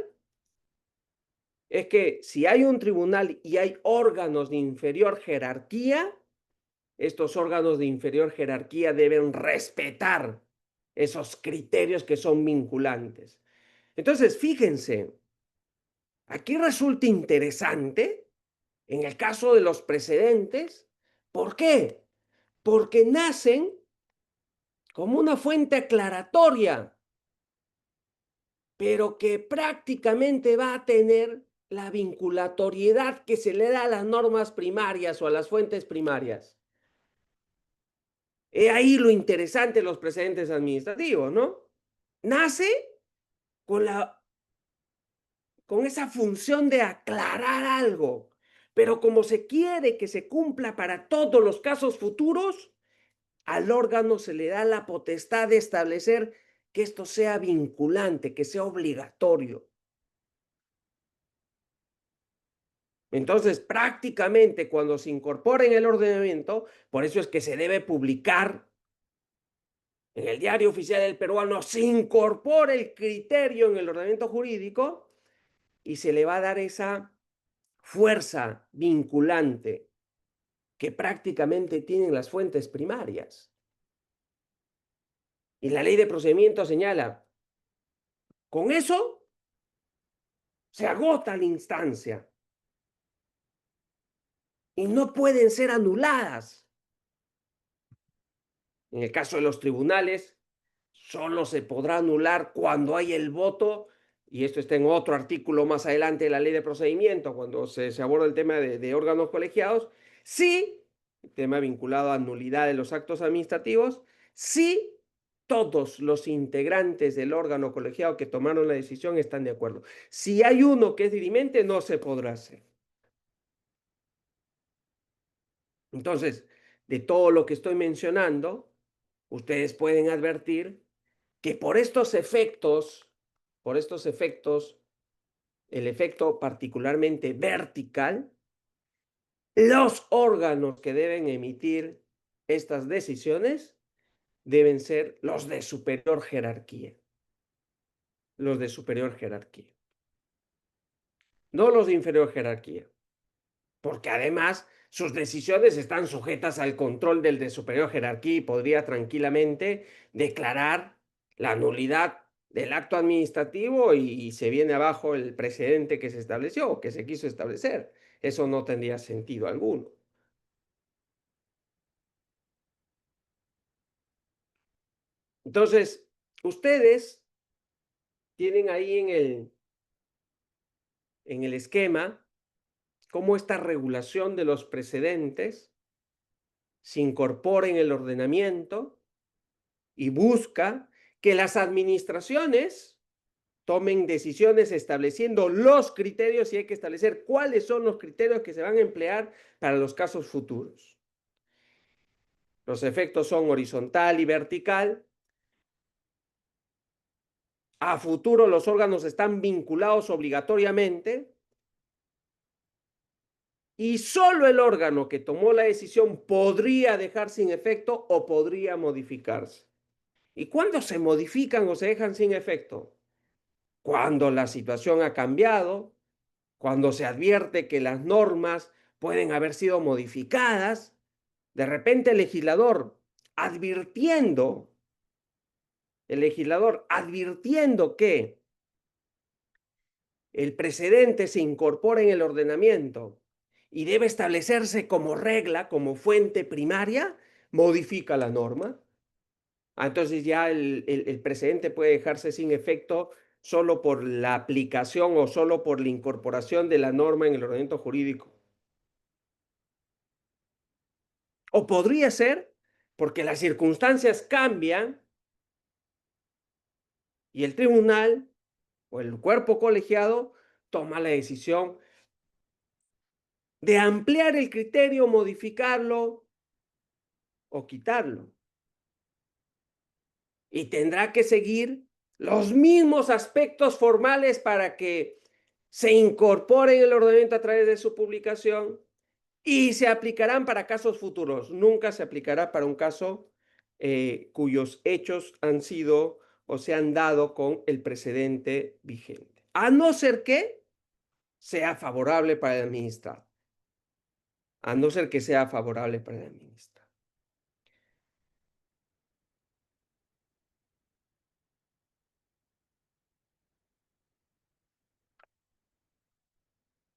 es que si hay un tribunal y hay órganos de inferior jerarquía, estos órganos de inferior jerarquía deben respetar esos criterios que son vinculantes. Entonces, fíjense, aquí resulta interesante, en el caso de los precedentes, ¿por qué? Porque nacen como una fuente aclaratoria, pero que prácticamente va a tener la vinculatoriedad que se le da a las normas primarias o a las fuentes primarias. He ahí lo interesante de los precedentes administrativos, ¿no? Nace con, con esa función de aclarar algo, pero como se quiere que se cumpla para todos los casos futuros, al órgano se le da la potestad de establecer que esto sea vinculante, que sea obligatorio. Entonces, prácticamente cuando se incorpora en el ordenamiento, por eso es que se debe publicar en el Diario Oficial del Peruano, se incorpora el criterio en el ordenamiento jurídico y se le va a dar esa fuerza vinculante que prácticamente tienen las fuentes primarias. Y la ley de procedimiento señala, con eso se agota la instancia y no pueden ser anuladas. En el caso de los tribunales, solo se podrá anular cuando hay el voto, y esto está en otro artículo más adelante de la ley de procedimiento, cuando se aborda el tema de órganos colegiados, sí, el tema vinculado a nulidad de los actos administrativos, sí todos los integrantes del órgano colegiado que tomaron la decisión están de acuerdo. Si hay uno que es dirimente, no se podrá hacer. Entonces, de todo lo que estoy mencionando, ustedes pueden advertir que por estos efectos, el efecto particularmente vertical, los órganos que deben emitir estas decisiones deben ser los de superior jerarquía. Los de superior jerarquía. No los de inferior jerarquía. Porque además sus decisiones están sujetas al control del de superior jerarquía y podría tranquilamente declarar la nulidad del acto administrativo y se viene abajo el precedente que se estableció o que se quiso establecer. Eso no tendría sentido alguno. Entonces, ustedes tienen ahí en el esquema cómo esta regulación de los precedentes se incorpora en el ordenamiento y busca que las administraciones tomen decisiones estableciendo los criterios y hay que establecer cuáles son los criterios que se van a emplear para los casos futuros. Los efectos son horizontal y vertical. A futuro los órganos están vinculados obligatoriamente y solo el órgano que tomó la decisión podría dejar sin efecto o podría modificarse. ¿Y cuándo se modifican o se dejan sin efecto? Cuando la situación ha cambiado, cuando se advierte que las normas pueden haber sido modificadas, de repente advirtiendo, el legislador advirtiendo que el precedente se incorpora en el ordenamiento y debe establecerse como regla, como fuente primaria, modifica la norma. Entonces ya el precedente puede dejarse sin efecto solo por la aplicación o solo por la incorporación de la norma en el ordenamiento jurídico. O podría ser porque las circunstancias cambian y el tribunal o el cuerpo colegiado toma la decisión de ampliar el criterio, modificarlo o quitarlo. Y tendrá que seguir los mismos aspectos formales para que se incorpore en el ordenamiento a través de su publicación y se aplicarán para casos futuros. Nunca se aplicará para un caso cuyos hechos han sido o se han dado con el precedente vigente. A no ser que sea favorable para el administrado. A no ser que sea favorable para el administrado.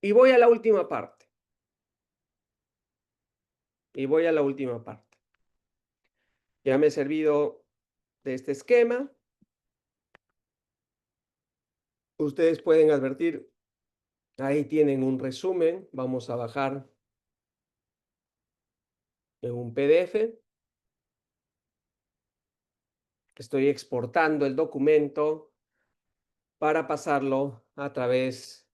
Y voy a la última parte. Ya me he servido de este esquema. Ustedes pueden advertir, ahí tienen un resumen. Vamos a bajar en un PDF. Estoy exportando el documento para pasarlo a través.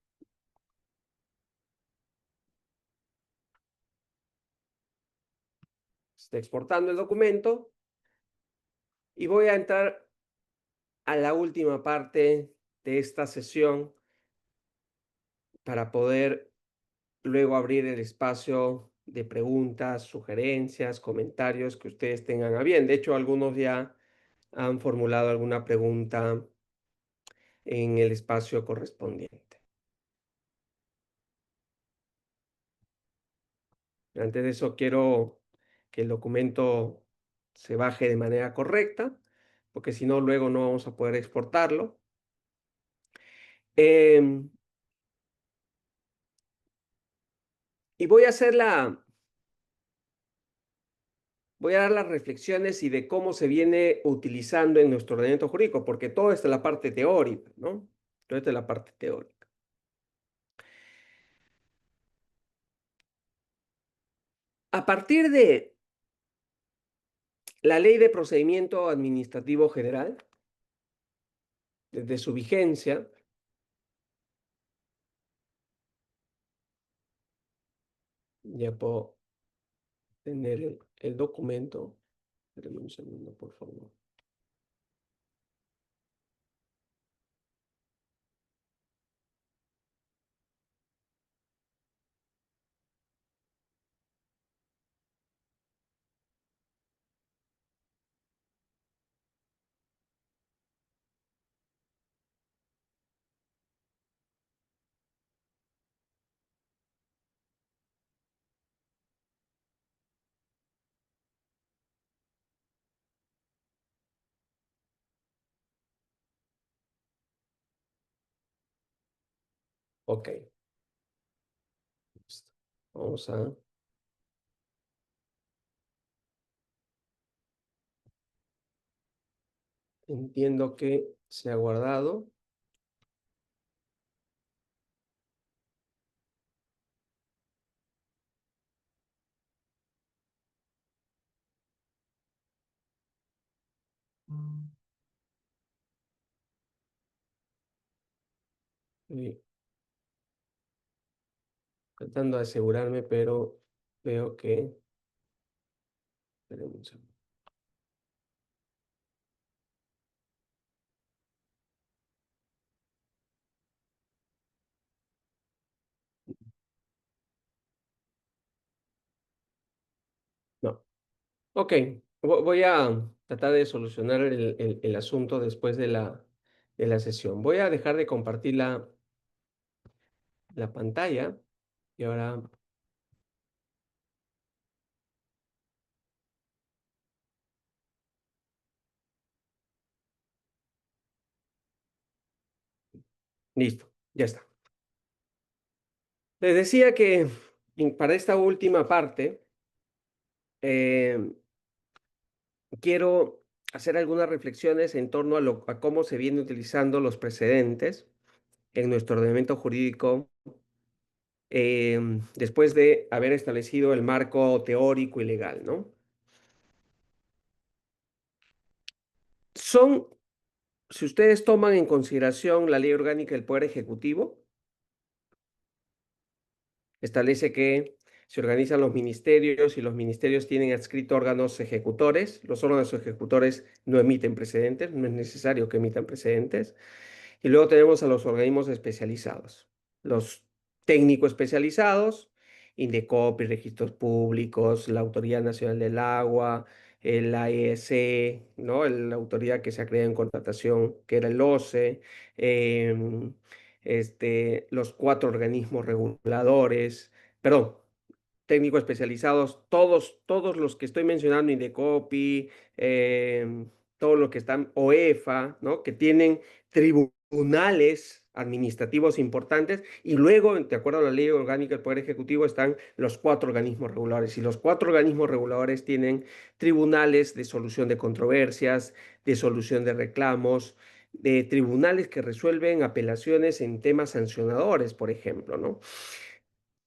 Estoy exportando el documento y voy a entrar a la última parte de esta sesión para poder luego abrir el espacio de preguntas, sugerencias, comentarios que ustedes tengan a bien. De hecho, algunos ya han formulado alguna pregunta en el espacio correspondiente. Antes de eso, quiero que el documento se baje de manera correcta, porque si no, luego no vamos a poder exportarlo. Y voy a dar las reflexiones y de cómo se viene utilizando en nuestro ordenamiento jurídico, porque todo esto es la parte teórica, ¿no? Todo esto es la parte teórica. A partir de la Ley de Procedimiento Administrativo General, desde su vigencia, ya puedo tener el documento. Espérenme un segundo, por favor. Ok. Listo. Vamos a... Entiendo que se ha guardado. Estoy tratando de asegurarme, pero veo que... Espérenme un segundo. Ok, voy a tratar de solucionar el asunto después de la sesión. Voy a dejar de compartir la pantalla y ahora, listo, ya está. Les decía que para esta última parte eh, quiero hacer algunas reflexiones en torno a cómo se vienen utilizando los precedentes en nuestro ordenamiento jurídico después de haber establecido el marco teórico y legal, ¿no? Son, si ustedes toman en consideración la Ley Orgánica del Poder Ejecutivo, establece que se organizan los ministerios y los ministerios tienen adscrito órganos ejecutores. Los órganos ejecutores no emiten precedentes, no es necesario que emitan precedentes. Y luego tenemos a los organismos especializados, los técnicos especializados, INDECOPI, registros públicos, la Autoridad Nacional del Agua, el AEC, ¿no? La autoridad que se ha creado en contratación, que era el OCE, em, los cuatro organismos reguladores, perdón, técnicos especializados, todos los que estoy mencionando, Indecopi, todos los que están OEFA, ¿no? Que tienen tribunales administrativos importantes, y luego, de acuerdo a la Ley Orgánica del Poder Ejecutivo, están los cuatro organismos reguladores, y los cuatro organismos reguladores tienen tribunales de solución de controversias, de solución de reclamos, de tribunales que resuelven apelaciones en temas sancionadores, por ejemplo, ¿no?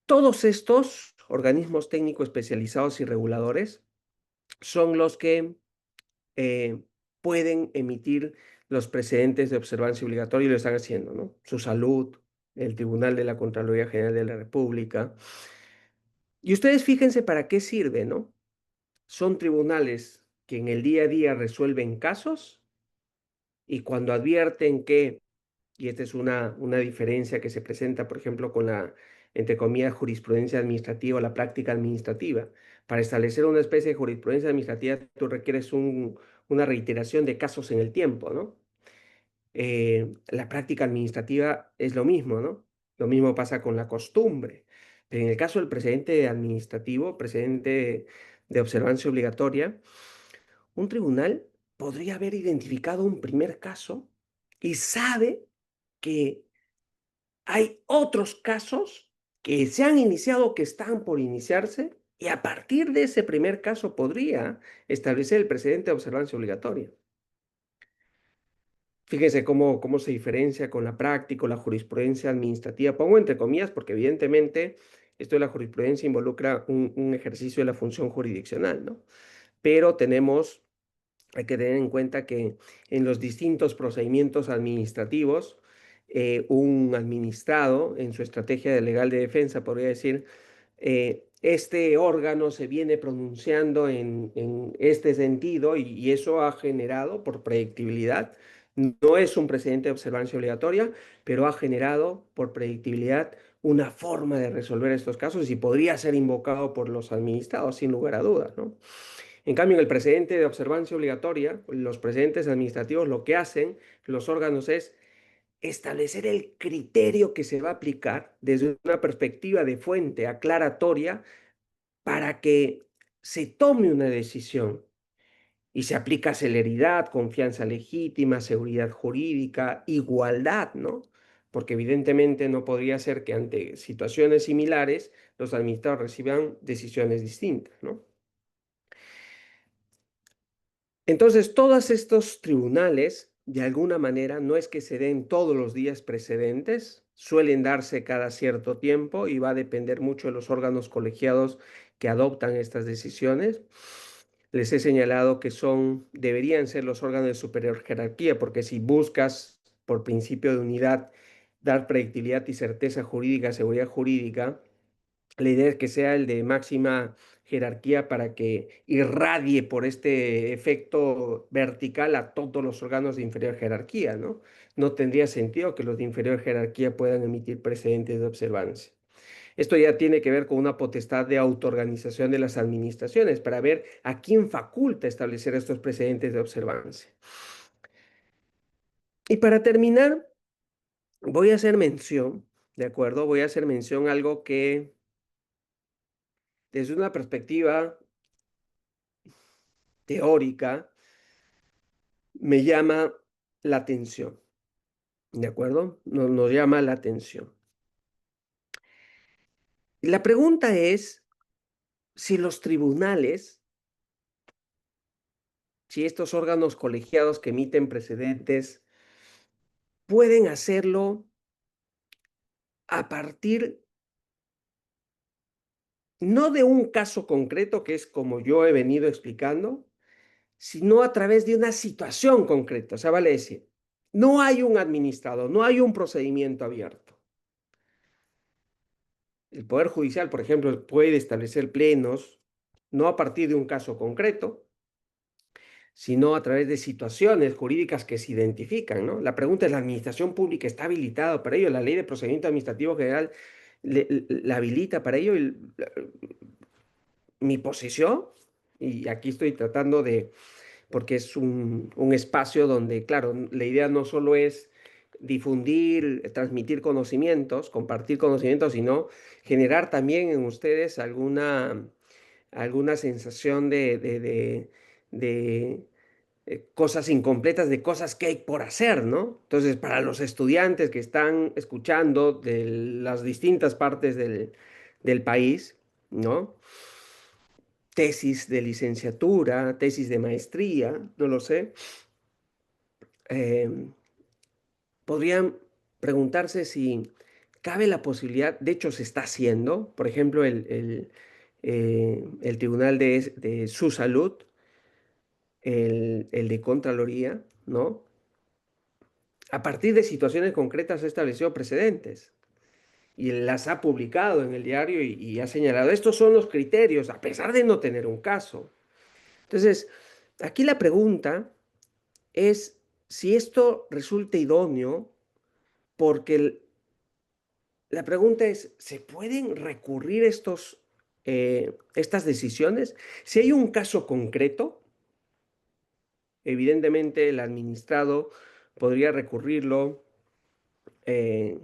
Todos estos organismos técnicos especializados y reguladores son los que eh, pueden emitir los precedentes de observancia obligatoria y lo están haciendo, ¿no? Su salud, el Tribunal de la Contraloría General de la República. Y ustedes fíjense para qué sirve, ¿no? Son tribunales que en el día a día resuelven casos y cuando advierten que, y esta es una diferencia que se presenta, por ejemplo, con la, entre comillas, jurisprudencia administrativa o la práctica administrativa. Para establecer una especie de jurisprudencia administrativa, tú requieres una reiteración de casos en el tiempo, ¿no? La práctica administrativa es lo mismo, ¿no? Lo mismo pasa con la costumbre. Pero en el caso del precedente administrativo, precedente de observancia obligatoria, un tribunal podría haber identificado un primer caso y sabe que hay otros casos que se han iniciado, que están por iniciarse, y a partir de ese primer caso podría establecer el precedente de observancia obligatoria. Fíjense cómo se diferencia con la práctica o la jurisprudencia administrativa. Pongo entre comillas porque evidentemente esto de la jurisprudencia involucra un ejercicio de la función jurisdiccional, ¿no? Pero hay que tener en cuenta que en los distintos procedimientos administrativos, un administrado en su estrategia de legal de defensa podría decir, este órgano se viene pronunciando en este sentido y eso ha generado por predictibilidad, no es un precedente de observancia obligatoria, pero ha generado por predictibilidad una forma de resolver estos casos y podría ser invocado por los administrados sin lugar a dudas, ¿no? En cambio, en el precedente de observancia obligatoria, los precedentes administrativos lo que hacen los órganos es establecer el criterio que se va a aplicar desde una perspectiva de fuente aclaratoria para que se tome una decisión y se aplica celeridad, confianza legítima, seguridad jurídica, igualdad, ¿no? Porque evidentemente no podría ser que ante situaciones similares los administrados reciban decisiones distintas, ¿no? Entonces, todos estos tribunales, de alguna manera, no es que se den todos los días precedentes, suelen darse cada cierto tiempo y va a depender mucho de los órganos colegiados que adoptan estas decisiones. Les he señalado que deberían ser los órganos de superior jerarquía, porque si buscas, por principio de unidad, dar predictibilidad y certeza jurídica, seguridad jurídica, la idea es que sea el de máxima jerarquía para que irradie por este efecto vertical a todos los órganos de inferior jerarquía, ¿no? No tendría sentido que los de inferior jerarquía puedan emitir precedentes de observancia. Esto ya tiene que ver con una potestad de autoorganización de las administraciones para ver a quién faculta establecer estos precedentes de observancia. Y para terminar, voy a hacer mención, ¿de acuerdo? Voy a hacer mención a algo que desde una perspectiva teórica me llama la atención, ¿de acuerdo? Nos llama la atención. Y la pregunta es si los tribunales, si estos órganos colegiados que emiten precedentes, pueden hacerlo a partir no de un caso concreto, que es como yo he venido explicando, sino a través de una situación concreta. O sea, vale decir, no hay un administrado, no hay un procedimiento abierto. El Poder Judicial, por ejemplo, puede establecer plenos, no a partir de un caso concreto, sino a través de situaciones jurídicas que se identifican, ¿no? La pregunta es, ¿la administración pública está habilitada para ello? La Ley de Procedimiento Administrativo General la habilita para ello. Mi posición, y aquí estoy tratando de, porque es un espacio donde, claro, la idea no solo es difundir, transmitir conocimientos, compartir conocimientos, sino generar también en ustedes alguna sensación de cosas incompletas, de cosas que hay por hacer, ¿no? Entonces, para los estudiantes que están escuchando de las distintas partes del país, ¿no? Tesis de licenciatura, tesis de maestría, no lo sé, eh, podrían preguntarse si cabe la posibilidad, de hecho se está haciendo, por ejemplo, el Tribunal de Su Salud, el de Contraloría, ¿no? A partir de situaciones concretas ha establecido precedentes y las ha publicado en el diario y ha señalado, estos son los criterios, a pesar de no tener un caso. Entonces, aquí la pregunta es si esto resulta idóneo, porque la pregunta es, ¿se pueden recurrir estas decisiones? Si hay un caso concreto, evidentemente el administrado podría recurrirlo eh,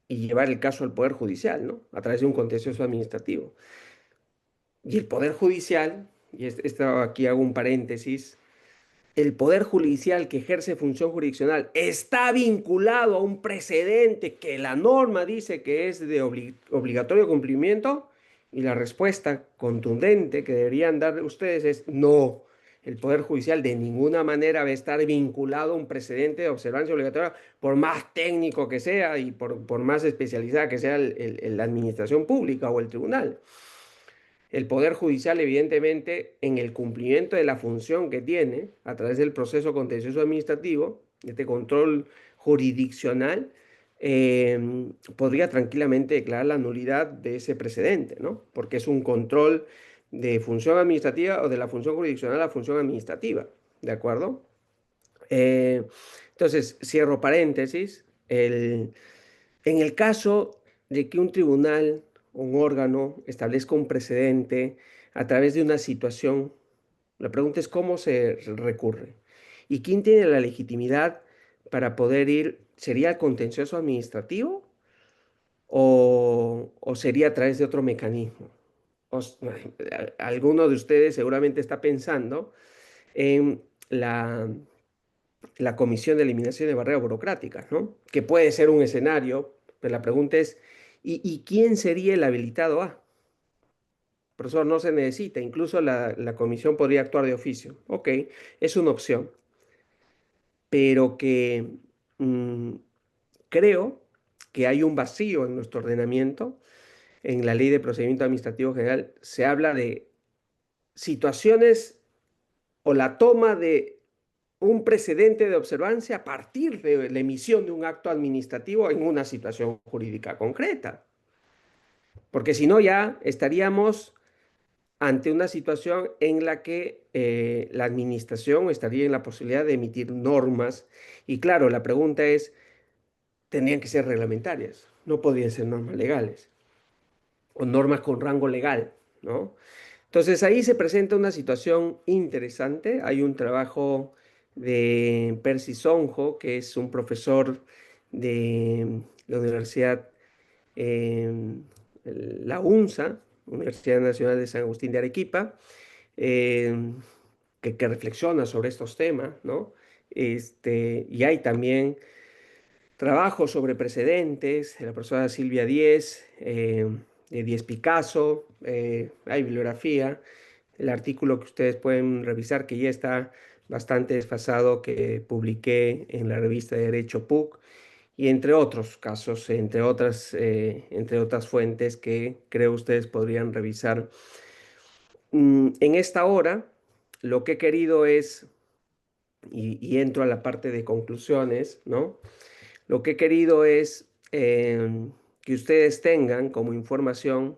y llevar el caso al Poder Judicial, ¿no? A través de un contencioso administrativo. Y el Poder Judicial, y esto aquí hago un paréntesis, el Poder Judicial que ejerce función jurisdiccional está vinculado a un precedente que la norma dice que es de obligatorio cumplimiento, y la respuesta contundente que deberían dar ustedes es no. El Poder Judicial de ninguna manera va a estar vinculado a un precedente de observancia obligatoria, por más técnico que sea y por más especializada que sea la administración pública o el tribunal. El Poder Judicial, evidentemente, en el cumplimiento de la función que tiene a través del proceso contencioso administrativo, este control jurisdiccional, podría tranquilamente declarar la nulidad de ese precedente, ¿no? Porque es un control de función administrativa o de la función jurisdiccional a la función administrativa, ¿de acuerdo? Eh, entonces, cierro paréntesis. En el caso de que un tribunal o un órgano establezca un precedente a través de una situación, la pregunta es cómo se recurre y quién tiene la legitimidad para poder ir. ¿Sería el contencioso administrativo o sería a través de otro mecanismo? Os- Alguno de ustedes seguramente está pensando en la Comisión de Eliminación de Barreras Burocráticas, ¿no? Que puede ser un escenario, pero la pregunta es, ¿y quién sería el habilitado a? Profesor, no se necesita, incluso la comisión podría actuar de oficio. Ok, es una opción, pero que mm, creo que hay un vacío en nuestro ordenamiento. En la Ley de Procedimiento Administrativo General se habla de situaciones o la toma de un precedente de observancia a partir de la emisión de un acto administrativo en una situación jurídica concreta. Porque si no, ya estaríamos ante una situación en la que la administración estaría en la posibilidad de emitir normas. Y claro, la pregunta es, tendrían que ser reglamentarias, no podrían ser normas legales. o normas con rango legal, ¿no? Entonces ahí se presenta una situación interesante. Hay un trabajo de Percy Sonjo, que es un profesor de la Universidad, eh, la UNSA, Universidad Nacional de San Agustín de Arequipa, eh, que reflexiona sobre estos temas, ¿no? Y hay también trabajos sobre precedentes de la profesora Silvia Díez, de Díez Picasso, hay bibliografía. El artículo que ustedes pueden revisar, que ya está bastante desfasado, que publiqué en la revista de Derecho PUC, y entre otros casos, entre otras fuentes que creo ustedes podrían revisar. En esta hora, lo que he querido es, y entro a la parte de conclusiones, ¿no? Lo que he querido es que ustedes tengan como información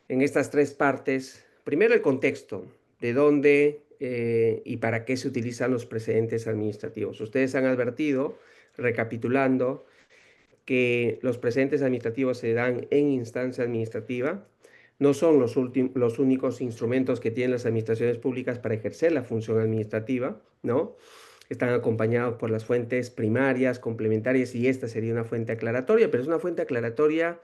en estas tres partes, primero el contexto, de dónde y para qué se utilizan los precedentes administrativos. Ustedes han advertido, recapitulando, que los precedentes administrativos se dan en instancia administrativa, no son los únicos instrumentos que tienen las administraciones públicas para ejercer la función administrativa, ¿no? Están acompañados por las fuentes primarias, complementarias, y esta sería una fuente aclaratoria, pero es una fuente aclaratoria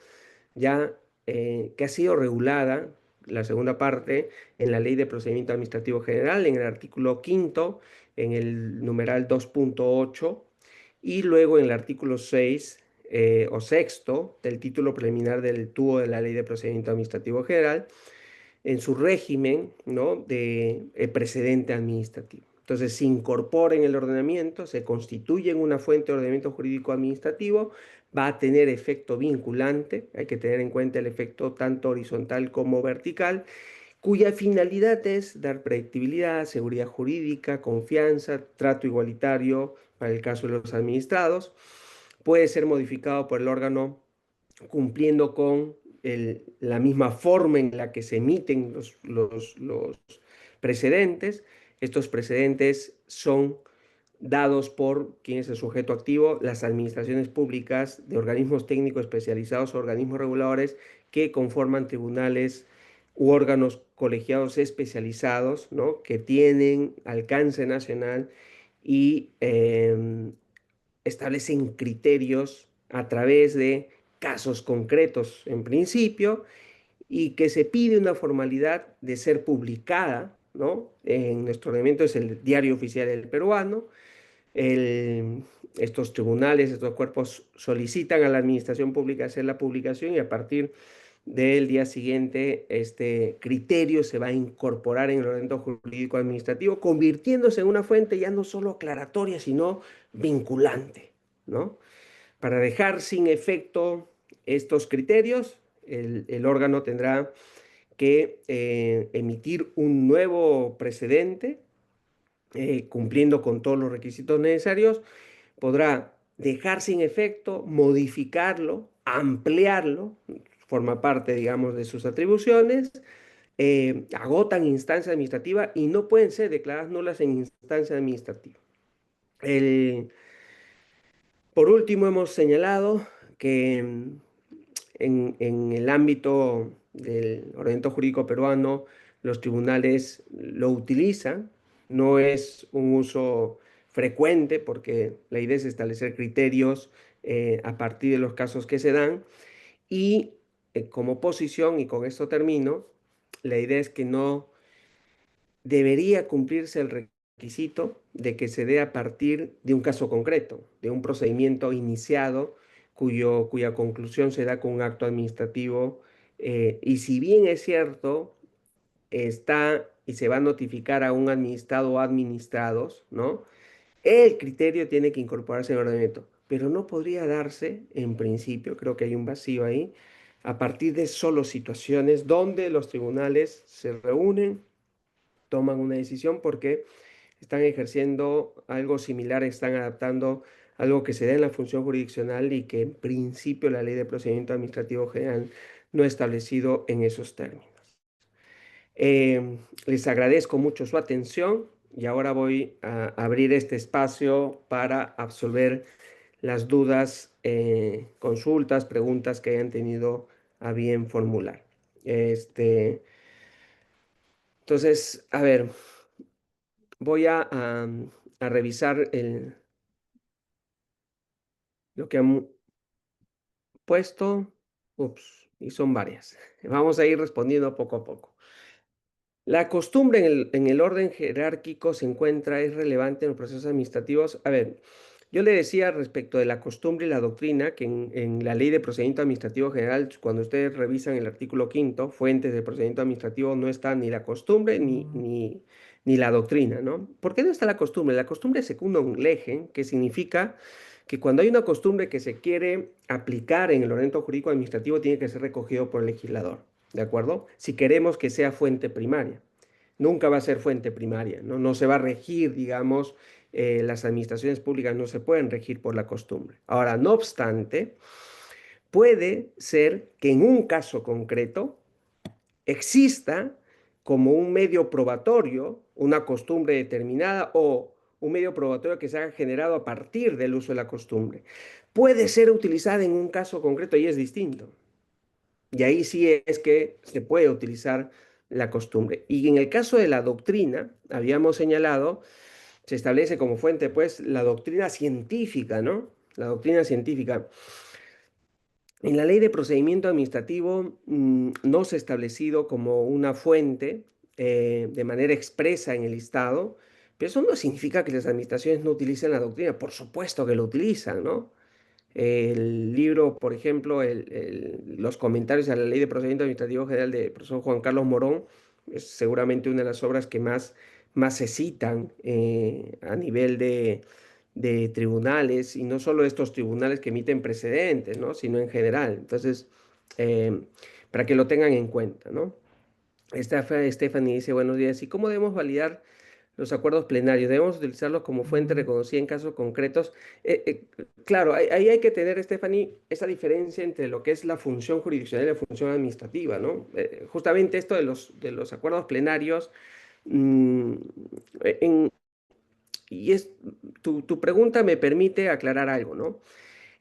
ya que ha sido regulada, la segunda parte, en la Ley de Procedimiento Administrativo General, en el artículo quinto, en el numeral 2.8, y luego en el artículo 6 o sexto del título preliminar del TUO de la Ley de Procedimiento Administrativo General, en su régimen, ¿no?, de precedente administrativo. Entonces se incorpora en el ordenamiento, se constituye en una fuente de ordenamiento jurídico administrativo, va a tener efecto vinculante, hay que tener en cuenta el efecto tanto horizontal como vertical, cuya finalidad es dar predictibilidad, seguridad jurídica, confianza, trato igualitario para el caso de los administrados. Puede ser modificado por el órgano cumpliendo con la misma forma en la que se emiten los precedentes. Estos precedentes son dados por quien es el sujeto activo, las administraciones públicas de organismos técnicos especializados o organismos reguladores que conforman tribunales u órganos colegiados especializados, ¿no?, que tienen alcance nacional y establecen criterios a través de casos concretos en principio, y que se pide una formalidad de ser publicada, ¿no? En nuestro ordenamiento es el Diario Oficial del Peruano. El- Estos tribunales, estos cuerpos solicitan a la administración pública hacer la publicación, y a partir del día siguiente este criterio se va a incorporar en el ordenamiento jurídico administrativo, convirtiéndose en una fuente ya no solo aclaratoria, sino vinculante, ¿no? Para dejar sin efecto estos criterios, el órgano tendrá que emitir un nuevo precedente, cumpliendo con todos los requisitos necesarios. Podrá dejar sin efecto, modificarlo, ampliarlo, forma parte, digamos, de sus atribuciones. Agotan instancia administrativa y no pueden ser declaradas nulas en instancia administrativa. El, por último, hemos señalado que en el ámbito del ordenamiento jurídico peruano, los tribunales lo utilizan. No es un uso frecuente, porque la idea es establecer criterios a partir de los casos que se dan. Y como posición, y con esto termino, la idea es que no debería cumplirse el requisito de que se dé a partir de un caso concreto, de un procedimiento iniciado cuya conclusión se da con un acto administrativo. Y si bien es cierto, está y se va a notificar a un administrado o administrados, ¿no?, el criterio tiene que incorporarse en el ordenamiento, pero no podría darse, en principio, creo que hay un vacío ahí, a partir de solo situaciones donde los tribunales se reúnen, toman una decisión porque están ejerciendo algo similar, están adaptando algo que se da en la función jurisdiccional y que en principio la Ley de Procedimiento Administrativo General no ha establecido en esos términos. Les agradezco mucho su atención, y ahora voy a abrir este espacio para absolver las dudas, consultas, preguntas que hayan tenido a bien formular. Este, entonces, a ver, voy a revisar lo que han puesto. Ups, y son varias. Vamos a ir respondiendo poco a poco. La costumbre en el orden jerárquico se encuentra, es relevante en los procesos administrativos. A ver, yo le decía respecto de la costumbre y la doctrina, que en la Ley de Procedimiento Administrativo General, cuando ustedes revisan el artículo quinto, fuentes de procedimiento administrativo, no está ni la costumbre ni la doctrina, ¿no? ¿Por qué no está la costumbre? La costumbre es secundum legem, que significa que cuando hay una costumbre que se quiere aplicar en el ordenamiento jurídico administrativo, tiene que ser recogido por el legislador. ¿De acuerdo? Si queremos que sea fuente primaria. Nunca va a ser fuente primaria, ¿no? No se va a regir, digamos, las administraciones públicas no se pueden regir por la costumbre. Ahora, no obstante, puede ser que en un caso concreto exista como un medio probatorio una costumbre determinada o un medio probatorio que se haya generado a partir del uso de la costumbre. Puede ser utilizada en un caso concreto y es distinto. Y ahí sí es que se puede utilizar la costumbre. Y en el caso de la doctrina, habíamos señalado, se establece como fuente, pues, la doctrina científica, ¿no? La doctrina científica. En la ley de procedimiento administrativo no se ha establecido como una fuente de manera expresa en el listado, pero eso no significa que las administraciones no utilicen la doctrina. Por supuesto que lo utilizan, ¿no? El libro, por ejemplo, los comentarios a la Ley de Procedimiento Administrativo General de profesor Juan Carlos Morón, es seguramente una de las obras que más se citan a nivel de tribunales, y no solo estos tribunales que emiten precedentes, ¿no? Sino en general. Entonces, eh, para que lo tengan en cuenta, ¿no? Stephanie dice, buenos días, ¿y cómo debemos validar los acuerdos plenarios? ¿Debemos utilizarlos como fuente reconocida en casos concretos? Claro, ahí hay que tener, Stephanie, esa diferencia entre lo que es la función jurisdiccional y la función administrativa, ¿no? Justamente esto de los acuerdos plenarios, mm, en- y tu pregunta me permite aclarar algo, ¿no?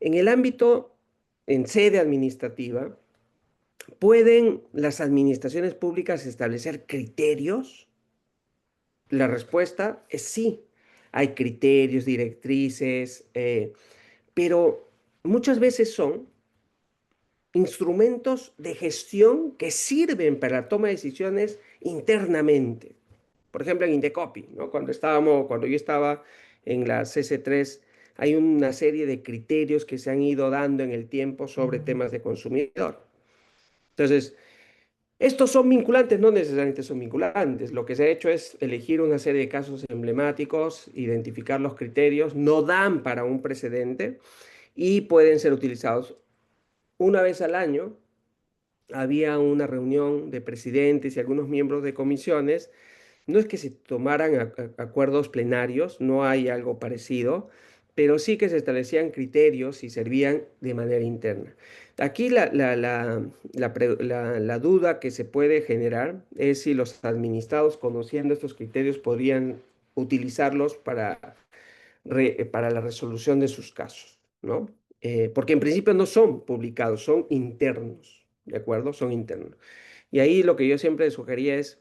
En el ámbito, en sede administrativa, ¿pueden las administraciones públicas establecer criterios? La respuesta es sí. Hay criterios, directrices, pero muchas veces son instrumentos de gestión que sirven para la toma de decisiones internamente. Por ejemplo, en Indecopi, ¿no? Cuando yo estaba en la CC3, hay una serie de criterios que se han ido dando en el tiempo sobre temas de consumidor. Entonces, estos son vinculantes, no necesariamente son vinculantes. Lo que se ha hecho es elegir una serie de casos emblemáticos, identificar los criterios, no dan para un precedente y pueden ser utilizados. Una vez al año había una reunión de presidentes y algunos miembros de comisiones. No es que se tomaran acuerdos plenarios, no hay algo parecido, pero sí que se establecían criterios y servían de manera interna. Aquí la duda que se puede generar es si los administrados, conociendo estos criterios, podrían utilizarlos para la resolución de sus casos, ¿no? Porque en principio no son publicados, son internos, ¿de acuerdo? Son internos. Y ahí lo que yo siempre sugería es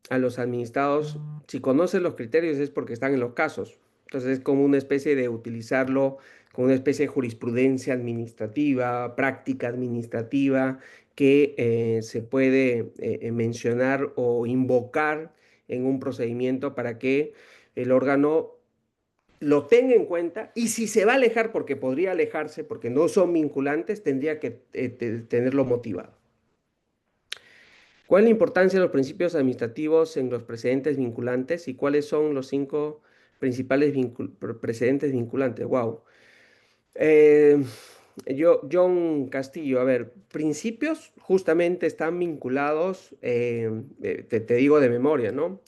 a los administrados, si conocen los criterios es porque están en los casos. Entonces es como una especie de utilizarlo como una especie de jurisprudencia administrativa, práctica administrativa que se puede mencionar o invocar en un procedimiento para que el órgano lo tenga en cuenta, y si se va a alejar, porque podría alejarse, porque no son vinculantes, tendría que tenerlo motivado. ¿Cuál es la importancia de los principios administrativos en los precedentes vinculantes y cuáles son los 5 principales precedentes vinculantes? Wow. John Castillo, a ver, principios justamente están vinculados, te digo de memoria, ¿no?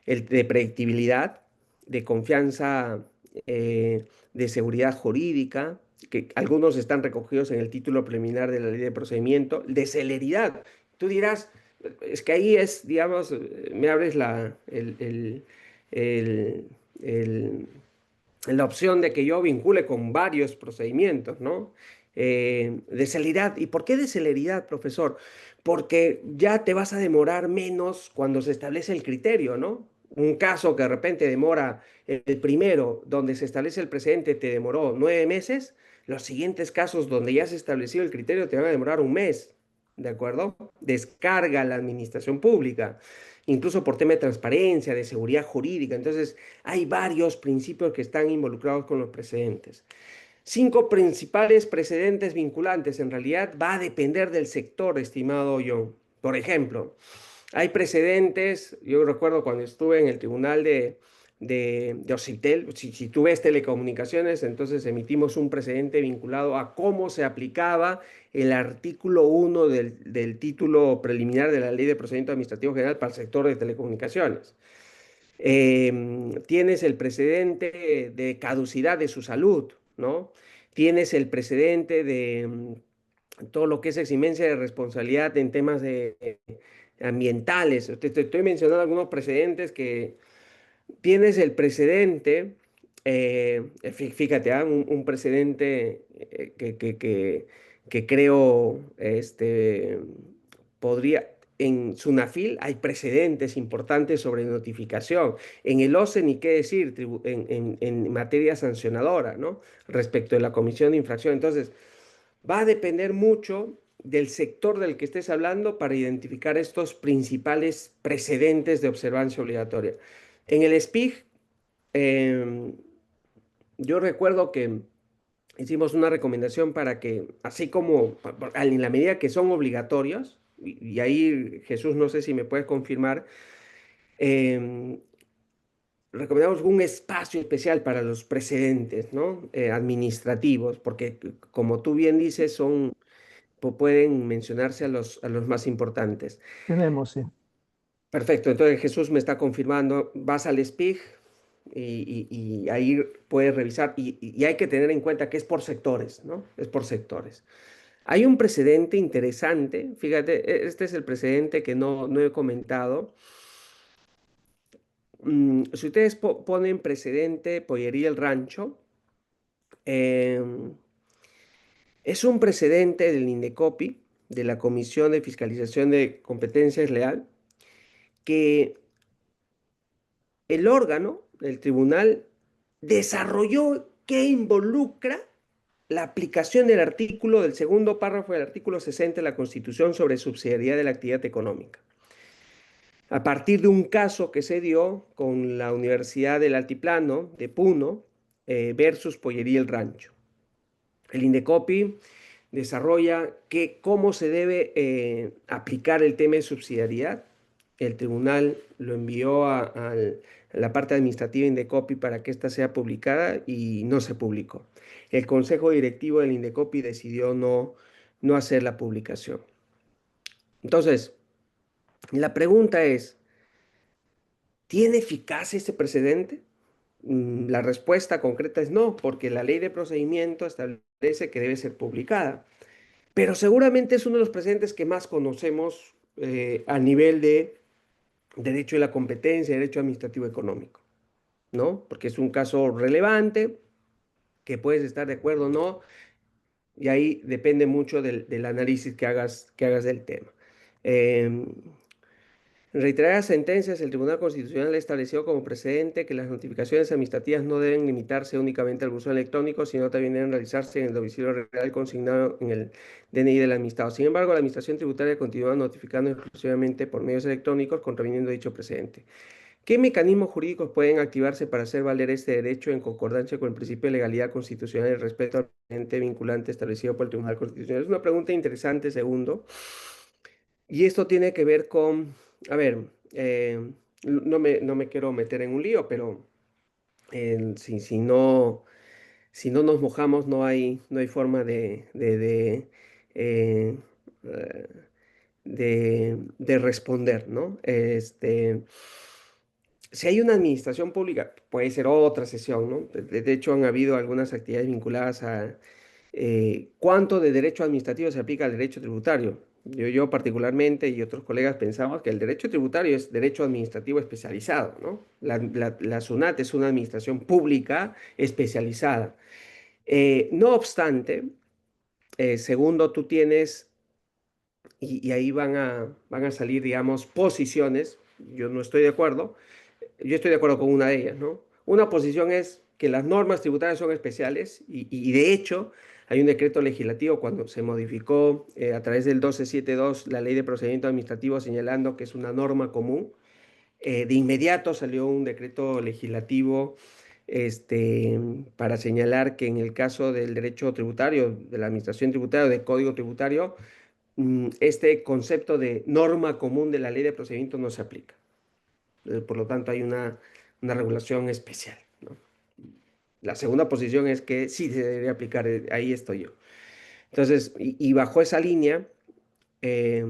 El de predictibilidad, de confianza, de seguridad jurídica, que algunos están recogidos en el título preliminar de la ley de procedimiento, de celeridad. Tú dirás, es que ahí es, digamos, me abres el- el- la opción de que yo vincule con varios procedimientos, ¿no? De celeridad. ¿Y por qué de celeridad, profesor? porque ya te vas a demorar menos cuando se establece el criterio, ¿no? Un caso que de repente demora el primero, donde se establece el precedente, te demoró 9 meses, los siguientes casos donde ya se estableció el criterio te van a demorar un mes, ¿de acuerdo? Descarga la administración pública, incluso por tema de transparencia, de seguridad jurídica. Entonces, hay varios principios que están involucrados con los precedentes. Cinco principales precedentes vinculantes. En realidad va a depender del sector, estimado John. Por ejemplo, hay precedentes, yo recuerdo cuando estuve en el tribunal de Ocitel, si tú ves telecomunicaciones, entonces emitimos un precedente vinculado a cómo se aplicaba el artículo 1 del título preliminar de la Ley de Procedimiento Administrativo General para el sector de telecomunicaciones. Tienes el precedente de caducidad de su salud, ¿no? Tienes el precedente de todo lo que es eximencia de responsabilidad en temas ambientales. Te estoy mencionando algunos precedentes que tienes el precedente, fíjate, un precedente que creo podría, en Sunafil hay precedentes importantes sobre notificación. En el OCE, ni qué decir, en materia sancionadora, ¿no? Respecto de la comisión de infracción. Entonces, va a depender mucho del sector del que estés hablando para identificar estos principales precedentes de observancia obligatoria. En el SPIG, eh, yo recuerdo que hicimos una recomendación para que, así como en la medida que son obligatorios, y ahí Jesús, no sé si me puedes confirmar, eh, recomendamos un espacio especial para los precedentes, ¿no? Administrativos, porque como tú bien dices, pueden mencionarse a los más importantes. Tenemos, sí. Perfecto, entonces Jesús me está confirmando, vas al SPIG y ahí puedes revisar y hay que tener en cuenta que es por sectores, ¿no? Es por sectores. Hay un precedente interesante, fíjate, este es el precedente que no he comentado. Si ustedes ponen precedente Pollería El Rancho, em, es un precedente del INDECOPI, de la Comisión de Fiscalización de Competencia Leal, que el órgano, el tribunal, desarrolló que involucra la aplicación del artículo del segundo párrafo del artículo 60 de la Constitución sobre subsidiariedad de la actividad económica. A partir de un caso que se dio con la Universidad del Altiplano de Puno versus Pollería El Rancho. El INDECOPI desarrolla cómo se debe aplicar el tema de subsidiariedad. El tribunal lo envió a la parte administrativa de Indecopi para que ésta sea publicada y no se publicó. El consejo directivo del Indecopi decidió no hacer la publicación. Entonces, la pregunta es, ¿tiene eficacia este precedente? La respuesta concreta es no, porque la ley de procedimiento establece que debe ser publicada. Pero seguramente es uno de los precedentes que más conocemos a nivel de derecho de la competencia, derecho administrativo económico, ¿no? Porque es un caso relevante, que puedes estar de acuerdo o no, y ahí depende mucho del análisis que hagas del tema. Eh, en reiteradas sentencias, el Tribunal Constitucional estableció como precedente que las notificaciones administrativas no deben limitarse únicamente al buzón electrónico, sino también deben realizarse en el domicilio real consignado en el DNI del administrado. Sin embargo, la Administración Tributaria continúa notificando exclusivamente por medios electrónicos, contraviniendo dicho precedente. ¿Qué mecanismos jurídicos pueden activarse para hacer valer este derecho en concordancia con el principio de legalidad constitucional y respeto al precedente vinculante establecido por el Tribunal Constitucional? Es una pregunta interesante, segundo. Y esto tiene que ver con, a ver, no me quiero meter en un lío, pero si no nos mojamos no hay forma eh, eh, de responder, ¿no? Si hay una administración pública, puede ser otra sesión, ¿no? De hecho, han habido algunas actividades vinculadas a cuánto de derecho administrativo se aplica al derecho tributario. Yo particularmente y otros colegas pensamos que el derecho tributario es derecho administrativo especializado, ¿no? La SUNAT es una administración pública especializada. No obstante, segundo, tú tienes y ahí van a salir, digamos, posiciones. Yo no estoy de acuerdo. Yo estoy de acuerdo con una de ellas, ¿no? Una posición es que las normas tributarias son especiales y de hecho hay un decreto legislativo cuando se modificó a través del 1272 la ley de procedimiento administrativo señalando que es una norma común. De inmediato salió un decreto legislativo para señalar que en el caso del derecho tributario, de la administración tributaria, del código tributario, este concepto de norma común de la ley de procedimiento no se aplica. Por lo tanto, hay una regulación especial, ¿no? La segunda posición es que sí se debería aplicar, ahí estoy yo. Entonces, y bajo esa línea, eh,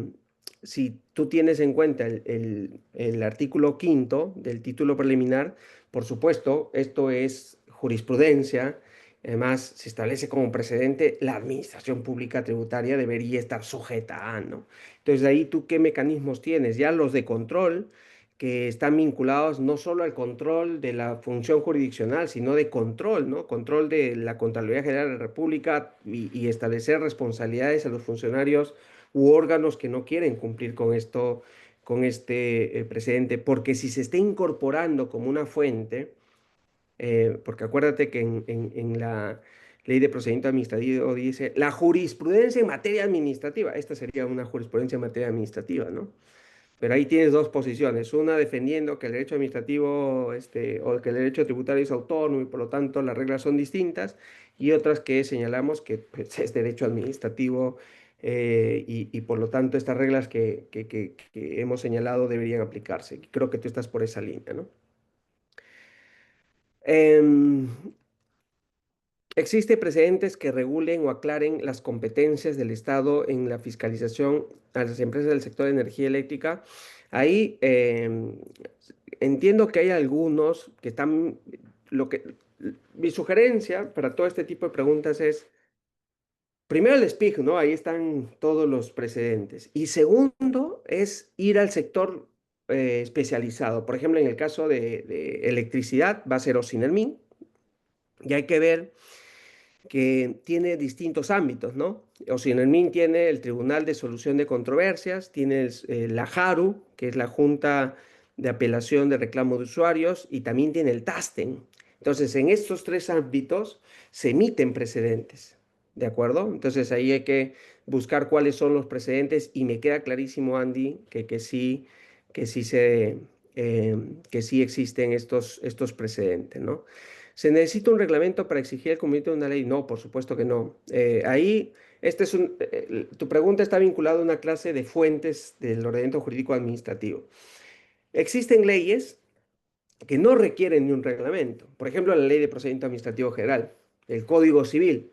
si tú tienes en cuenta el artículo quinto del título preliminar, por supuesto, esto es jurisprudencia. Además, se establece como precedente, la administración pública tributaria debería estar sujeta a, ¿no? Entonces, de ahí tú, ¿qué mecanismos tienes? Ya los de control, que están vinculados no solo al control de la función jurisdiccional, sino de control, ¿no? Control de la Contraloría General de la República y establecer responsabilidades a los funcionarios u órganos que no quieren cumplir con esto, con este precedente, porque si se está incorporando como una fuente, porque acuérdate que en la ley de procedimiento administrativo dice la jurisprudencia en materia administrativa, esta sería una jurisprudencia en materia administrativa, ¿no? Pero ahí tienes dos posiciones, una defendiendo que el derecho administrativo o que el derecho tributario es autónomo y por lo tanto las reglas son distintas, y otras que señalamos que pues, es derecho administrativo y por lo tanto estas reglas que hemos señalado deberían aplicarse. Creo que tú estás por esa línea, ¿no? Em, Existe precedentes que regulen o aclaren las competencias del Estado en la fiscalización a las empresas del sector de energía eléctrica. Ahí entiendo que hay algunos que están, lo que, mi sugerencia para todo este tipo de preguntas es, primero el SPIC, ¿no? Ahí están todos los precedentes. Y segundo es ir al sector especializado. Por ejemplo, en el caso de electricidad va a ser Osinermin y hay que ver que tiene distintos ámbitos, ¿no? Osinermin tiene el Tribunal de Solución de Controversias, tiene la JARU, que es la Junta de Apelación de Reclamo de Usuarios, y también tiene el TASTEN. Entonces, en estos tres ámbitos se emiten precedentes, ¿de acuerdo? Entonces, ahí hay que buscar cuáles son los precedentes y me queda clarísimo, Andy, que sí que sí existen estos precedentes, ¿no? ¿Se necesita un reglamento para exigir el cumplimiento de una ley? No, por supuesto que no. Ahí, tu pregunta está vinculada a una clase de fuentes del ordenamiento jurídico administrativo. Existen leyes que no requieren ni un reglamento. Por ejemplo, la Ley de Procedimiento Administrativo General, el Código Civil,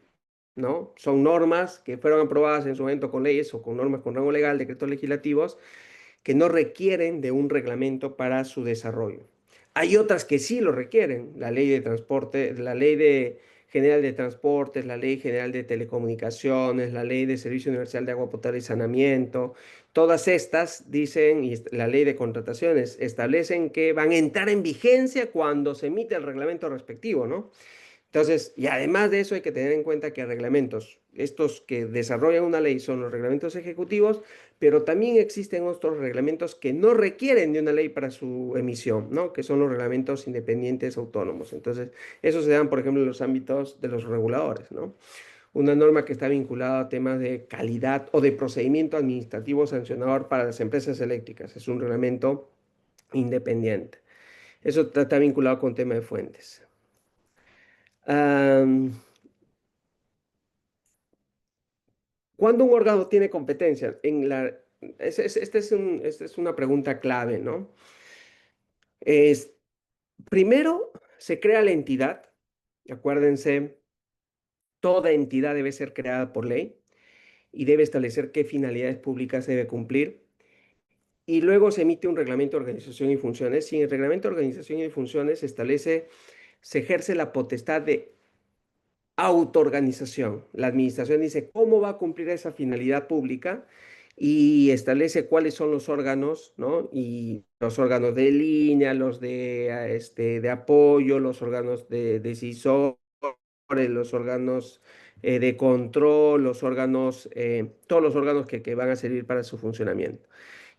¿no? Son normas que fueron aprobadas en su momento con leyes o con normas con rango legal, decretos legislativos, que no requieren de un reglamento para su desarrollo. Hay otras que sí lo requieren, la ley de transporte, la ley general de transportes, la ley general de telecomunicaciones, la ley de Servicio Universal de Agua Potable y Saneamiento. Todas estas dicen, y la ley de contrataciones, establecen que van a entrar en vigencia cuando se emite el reglamento respectivo, ¿no? Entonces, y además de eso hay que tener en cuenta que reglamentos, estos que desarrollan una ley son los reglamentos ejecutivos, pero también existen otros reglamentos que no requieren de una ley para su emisión, ¿no? Que son los reglamentos independientes autónomos. Entonces, esos se dan, por ejemplo, en los ámbitos de los reguladores, ¿no? Una norma que está vinculada a temas de calidad o de procedimiento administrativo sancionador para las empresas eléctricas. Es un reglamento independiente. Eso está vinculado con tema de fuentes. Am, ¿Cuándo un órgano tiene competencia? Esta es una pregunta clave, ¿no? Es, primero, se crea la entidad. Acuérdense, toda entidad debe ser creada por ley y debe establecer qué finalidades públicas debe cumplir. Y luego se emite un reglamento de organización y funciones. Si en el reglamento de organización y funciones se ejerce la potestad de autoorganización. La administración dice cómo va a cumplir esa finalidad pública y establece cuáles son los órganos, ¿no? Y los órganos de línea, los de apoyo, los órganos de decisor, los órganos de control, los órganos, todos los órganos que van a servir para su funcionamiento.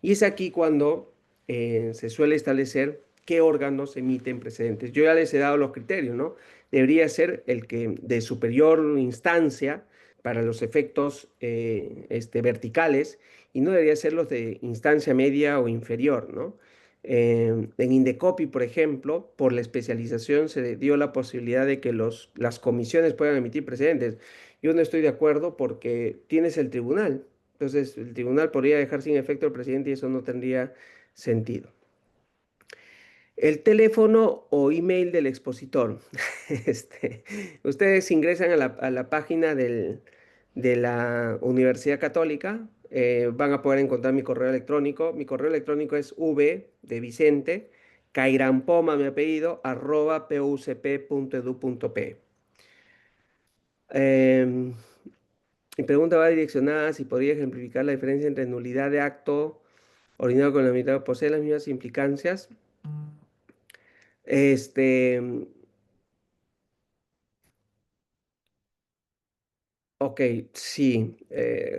Y es aquí cuando se suele establecer qué órganos emiten precedentes. Yo ya les he dado los criterios, ¿no? Debería ser el que de superior instancia para los efectos verticales y no debería ser los de instancia media o inferior, ¿no? En Indecopi, por ejemplo, por la especialización se dio la posibilidad de que las comisiones puedan emitir precedentes. Yo no estoy de acuerdo porque tienes el tribunal. Entonces, el tribunal podría dejar sin efecto al presidente y eso no tendría sentido. El teléfono o email del expositor. Este, ustedes ingresan a la página de la Universidad Católica, van a poder encontrar mi correo electrónico. Mi correo electrónico es v de Vicente, Cairampoma, mi apellido, arroba pucp.edu.p. Mi pregunta va direccionada a si podría ejemplificar la diferencia entre nulidad de acto ordinario con la mitad posee las mismas implicancias. Este, ok, sí.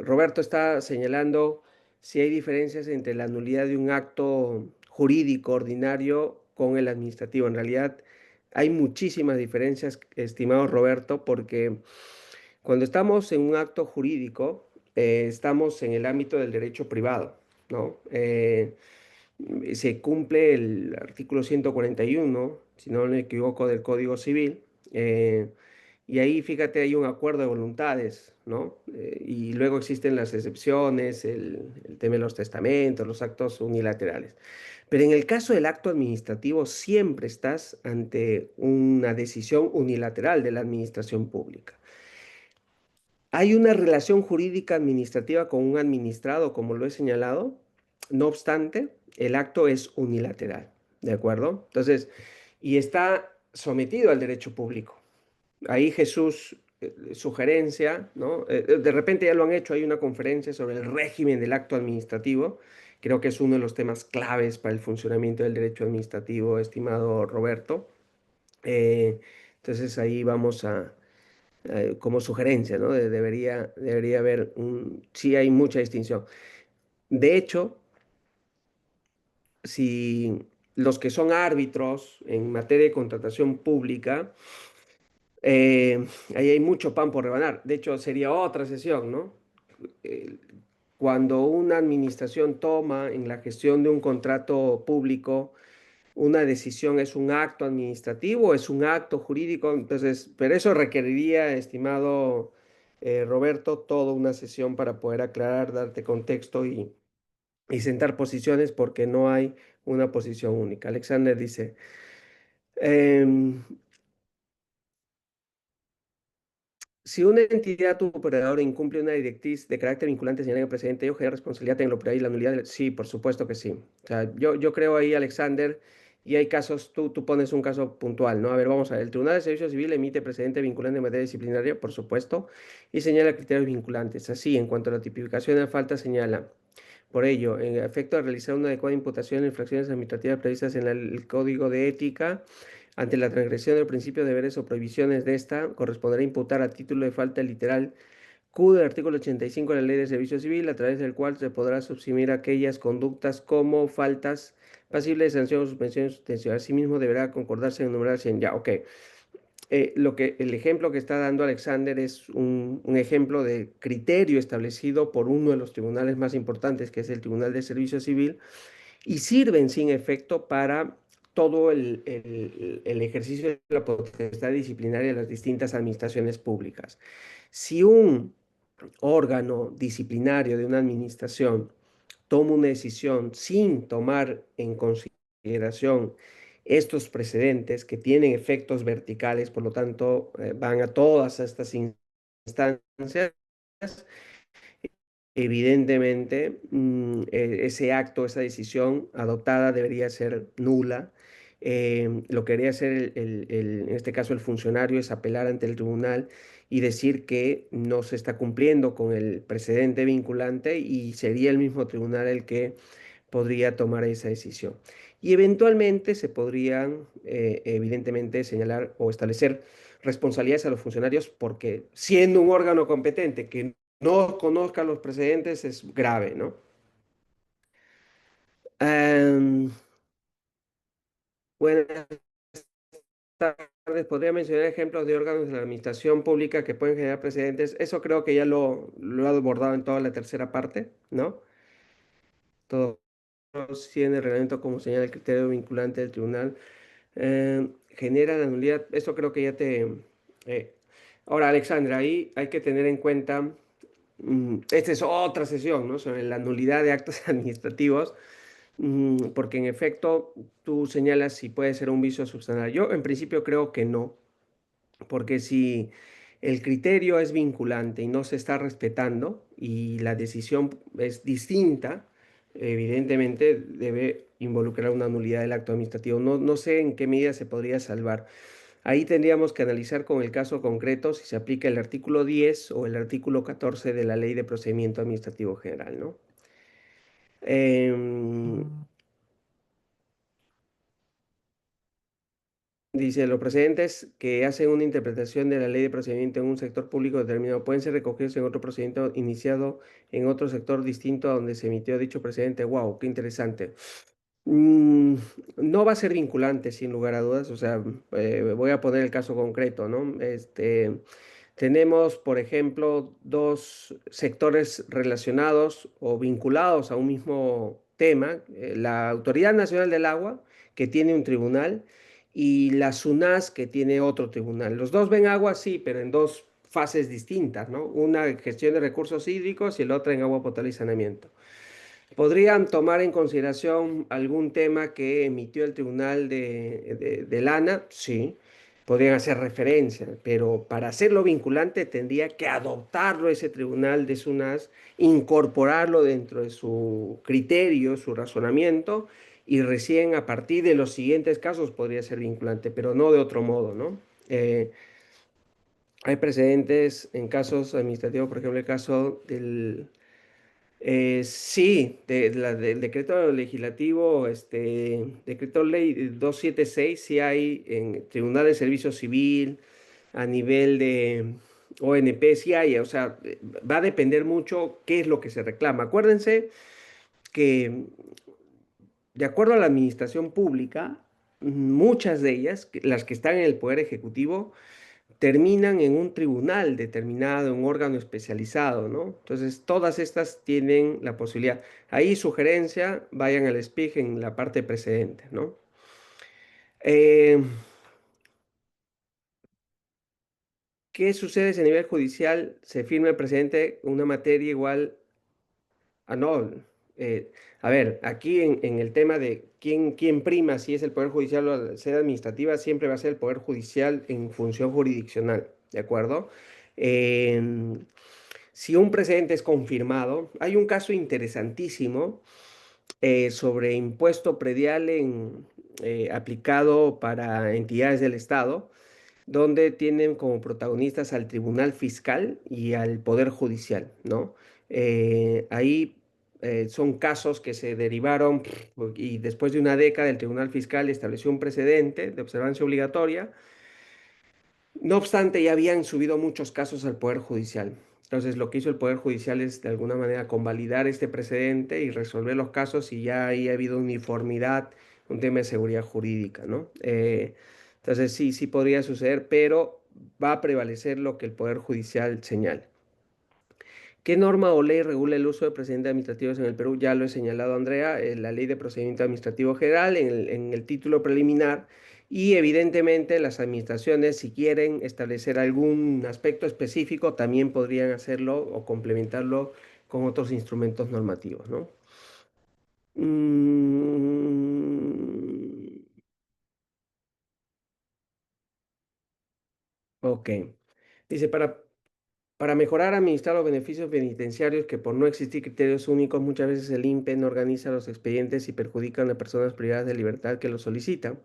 Roberto está señalando si hay diferencias entre la nulidad de un acto jurídico ordinario con el administrativo. En realidad, hay muchísimas diferencias, estimado Roberto, porque cuando estamos en un acto jurídico, estamos en el ámbito del derecho privado, ¿no? Se cumple el artículo 141, si no me equivoco, del Código Civil, y ahí, fíjate, hay un acuerdo de voluntades, ¿no? Y luego existen las excepciones, el tema de los testamentos, los actos unilaterales. Pero en el caso del acto administrativo, siempre estás ante una decisión unilateral de la administración pública. Hay una relación jurídica administrativa con un administrado, como lo he señalado. No obstante, el acto es unilateral, ¿de acuerdo? Entonces, y está sometido al derecho público. Ahí Jesús, sugerencia, ¿no? De repente ya lo han hecho, hay una conferencia sobre el régimen del acto administrativo. Creo que es uno de los temas claves para el funcionamiento del derecho administrativo, estimado Roberto. Eh, entonces ahí vamos a como sugerencia, ¿no? Debería haber sí hay mucha distinción. De hecho, si los que son árbitros en materia de contratación pública, ahí hay mucho pan por rebanar. De hecho, sería otra sesión, ¿no? Eh, Cuando una administración toma en la gestión de un contrato público una decisión, es un acto administrativo, es un acto jurídico, entonces, pero eso requeriría, estimado Roberto, toda una sesión para poder aclarar, darte contexto y sentar posiciones porque no hay una posición única. Alexander dice, em, si una entidad operadora incumple una directriz de carácter vinculante señalada en el precedente, ¿ello genera responsabilidad en lo operado y la nulidad? Sí, por supuesto que sí. O sea, yo creo ahí, Alexander, y hay casos, tú pones un caso puntual, ¿no? A ver, vamos a ver. El Tribunal de Servicio Civil emite precedente vinculante en materia disciplinaria, por supuesto, y señala criterios vinculantes. Así, en cuanto a la tipificación de la falta, señala. Por ello, en efecto de realizar una adecuada imputación en infracciones administrativas previstas en el Código de Ética, ante la transgresión del principio de deberes o prohibiciones de esta, corresponderá imputar a título de falta literal Q del artículo 85 de la Ley de Servicio Civil, a través del cual se podrá subsumir aquellas conductas como faltas pasibles de sanción o suspensión de suspensión. Asimismo, deberá concordarse en enumerarse en ya. Ok. El ejemplo que está dando Alexander es un ejemplo de criterio establecido por uno de los tribunales más importantes, que es el Tribunal de Servicio Civil, y sirven sin efecto para todo el ejercicio de la potestad disciplinaria de las distintas administraciones públicas. Si un órgano disciplinario de una administración toma una decisión sin tomar en consideración estos precedentes que tienen efectos verticales, por lo tanto, van a todas estas instancias, evidentemente, ese acto, esa decisión adoptada debería ser nula. Lo que debería hacer en este caso el funcionario es apelar ante el tribunal y decir que no se está cumpliendo con el precedente vinculante y sería el mismo tribunal el que podría tomar esa decisión. Y eventualmente se podrían, evidentemente, señalar o establecer responsabilidades a los funcionarios porque siendo un órgano competente que no conozca los precedentes es grave, ¿no? Em, Buenas tardes. Podría mencionar ejemplos de órganos de la administración pública que pueden generar precedentes. Eso creo que ya lo he abordado en toda la tercera parte, ¿no? Todo sí en el reglamento como señala el criterio vinculante del tribunal. Genera la nulidad. Eso creo que ya te... eh. Ahora, Alexandra, ahí hay que tener en cuenta, esta es otra sesión, ¿no? Sobre la nulidad de actos administrativos, porque en efecto tú señalas si puede ser un vicio substancial. Yo en principio creo que no, porque si el criterio es vinculante y no se está respetando y la decisión es distinta, evidentemente debe involucrar una nulidad del acto administrativo. No, no sé en qué medida se podría salvar. Ahí tendríamos que analizar con el caso concreto si se aplica el artículo 10 o el artículo 14 de la Ley de Procedimiento Administrativo General, ¿no? Em, Mm, Dice, los procedentes que hacen una interpretación de la ley de procedimiento en un sector público determinado pueden ser recogidos en otro procedimiento iniciado en otro sector distinto a donde se emitió dicho precedente. Wow, qué interesante. Mm, no va a ser vinculante, sin lugar a dudas. O sea, voy a poner el caso concreto, ¿no? Tenemos, por ejemplo, dos sectores relacionados o vinculados a un mismo tema. La Autoridad Nacional del Agua, que tiene un tribunal, y la SUNAS, que tiene otro tribunal. Los dos ven agua, sí, pero en dos fases distintas, ¿no? Una en gestión de recursos hídricos y la otra en agua potable y saneamiento. ¿Podrían tomar en consideración algún tema que emitió el Tribunal de Lana? Sí, podrían hacer referencia, pero para hacerlo vinculante tendría que adoptarlo ese Tribunal de SUNAS, incorporarlo dentro de su criterio, su razonamiento, y recién a partir de los siguientes casos podría ser vinculante, pero no de otro modo, ¿no? Eh, Hay precedentes en casos administrativos, por ejemplo, el caso sí, del decreto legislativo, decreto ley 276, sí hay en Tribunal de Servicio Civil, a nivel de ONP, sí hay, o sea, va a depender mucho qué es lo que se reclama. Acuérdense que, de acuerdo a la administración pública, muchas de ellas, las que están en el Poder Ejecutivo, terminan en un tribunal determinado, un órgano especializado, ¿no? Entonces, todas estas tienen la posibilidad. Ahí, sugerencia, vayan al SPIG en la parte precedente, ¿no? Eh, ¿Qué sucede si a nivel judicial se firma el precedente una materia igual a no? eh, a ver, aquí en el tema de quién prima, si es el Poder Judicial o la sede administrativa, siempre va a ser el Poder Judicial en función jurisdiccional, ¿de acuerdo? Em, Si un precedente es confirmado, hay un caso interesantísimo sobre impuesto predial aplicado para entidades del Estado, donde tienen como protagonistas al Tribunal Fiscal y al Poder Judicial, ¿no? Ahí son casos que se derivaron y después de una década el Tribunal Fiscal estableció un precedente de observancia obligatoria. No obstante, ya habían subido muchos casos al Poder Judicial. Entonces, lo que hizo el Poder Judicial es, de alguna manera, convalidar este precedente y resolver los casos y ya ahí ha habido uniformidad, un tema de seguridad jurídica, ¿no? Entonces, sí, sí podría suceder, pero va a prevalecer lo que el Poder Judicial señala. ¿Qué norma o ley regula el uso de procedimientos administrativos en el Perú? Ya lo he señalado, Andrea, la Ley de Procedimiento Administrativo General en el título preliminar y evidentemente las administraciones, si quieren establecer algún aspecto específico, también podrían hacerlo o complementarlo con otros instrumentos normativos, ¿no? Mm, ok. Dice, para mejorar, administrar los beneficios penitenciarios que por no existir criterios únicos, muchas veces el INPE no organiza los expedientes y perjudican a personas privadas de libertad que lo solicitan.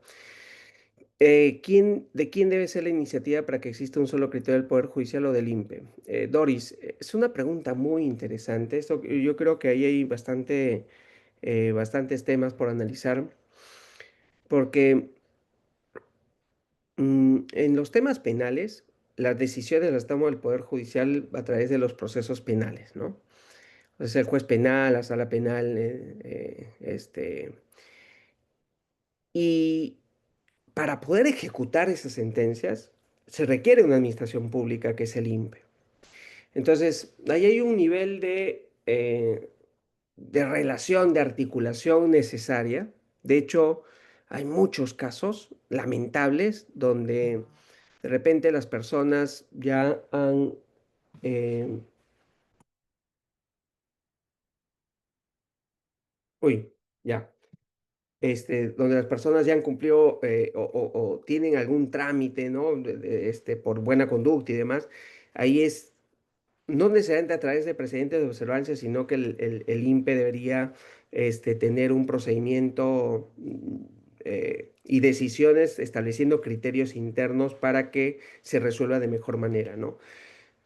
¿De quién debe ser la iniciativa para que exista un solo criterio del Poder Judicial o del INPE? Doris, es una pregunta muy interesante. Yo creo que ahí hay bastantes temas por analizar, porque En los temas penales, las decisiones las toma el Poder Judicial a través de los procesos penales, ¿no? Es el juez penal, la sala penal, y para poder ejecutar esas sentencias se requiere una administración pública que es el INPE. Entonces, ahí hay un nivel de relación, de articulación necesaria. De hecho, hay muchos casos lamentables donde de repente las personas ya han, eh, uy, ya, donde las personas ya han cumplido o tienen algún trámite, ¿no? Por buena conducta y demás. Ahí es no necesariamente a través de precedentes de observancia, sino que el INPE debería tener un procedimiento y decisiones estableciendo criterios internos para que se resuelva de mejor manera, ¿no?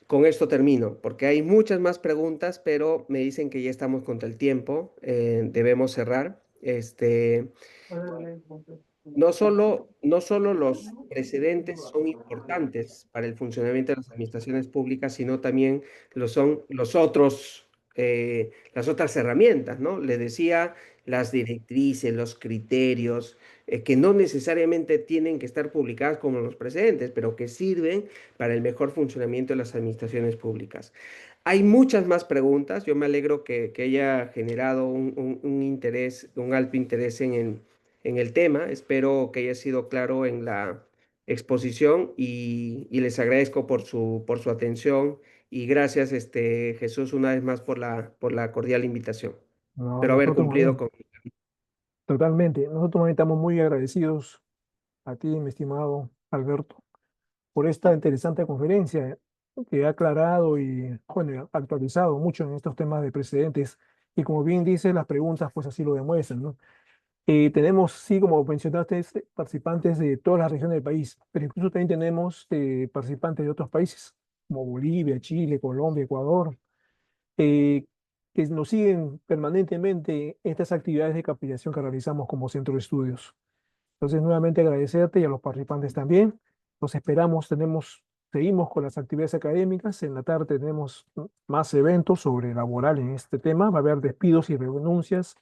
Con esto termino, porque hay muchas más preguntas, pero me dicen que ya estamos contra el tiempo, debemos cerrar. No solo los precedentes son importantes para el funcionamiento de las administraciones públicas, sino también lo son las otras herramientas, ¿no? Le decía, las directrices, los criterios, que no necesariamente tienen que estar publicadas como los precedentes, pero que sirven para el mejor funcionamiento de las administraciones públicas. Hay muchas más preguntas. Yo me alegro que haya generado un interés, un alto interés en el tema. Espero que haya sido claro en la exposición y les agradezco por su atención y gracias, Jesús, una vez más por la cordial invitación. No, Espero haber nosotros más cumplido bien, con... totalmente. Nosotros más bien estamos muy agradecidos a ti, mi estimado Alberto, por esta interesante conferencia que ha aclarado y bueno, actualizado mucho en estos temas de precedentes. Y como bien dice, las preguntas pues así lo demuestran, ¿no? Tenemos, sí, como mencionaste, participantes de todas las regiones del país, pero incluso también tenemos participantes de otros países, como Bolivia, Chile, Colombia, Ecuador, eh, que nos siguen permanentemente estas actividades de capacitación que realizamos como centro de estudios. Entonces, nuevamente agradecerte y a los participantes también. Los esperamos, seguimos con las actividades académicas. En la tarde tenemos más eventos sobre laboral en este tema. Va a haber despidos y renuncias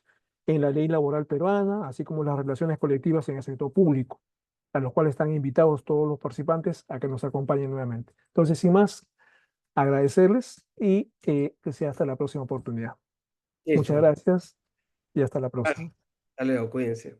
en la ley laboral peruana, así como las relaciones colectivas en el sector público, a los cuales están invitados todos los participantes a que nos acompañen nuevamente. Entonces, sin más, agradecerles y que sea hasta la próxima oportunidad. Muchas Listo. gracias y hasta la Hasta próxima. luego, cuídense.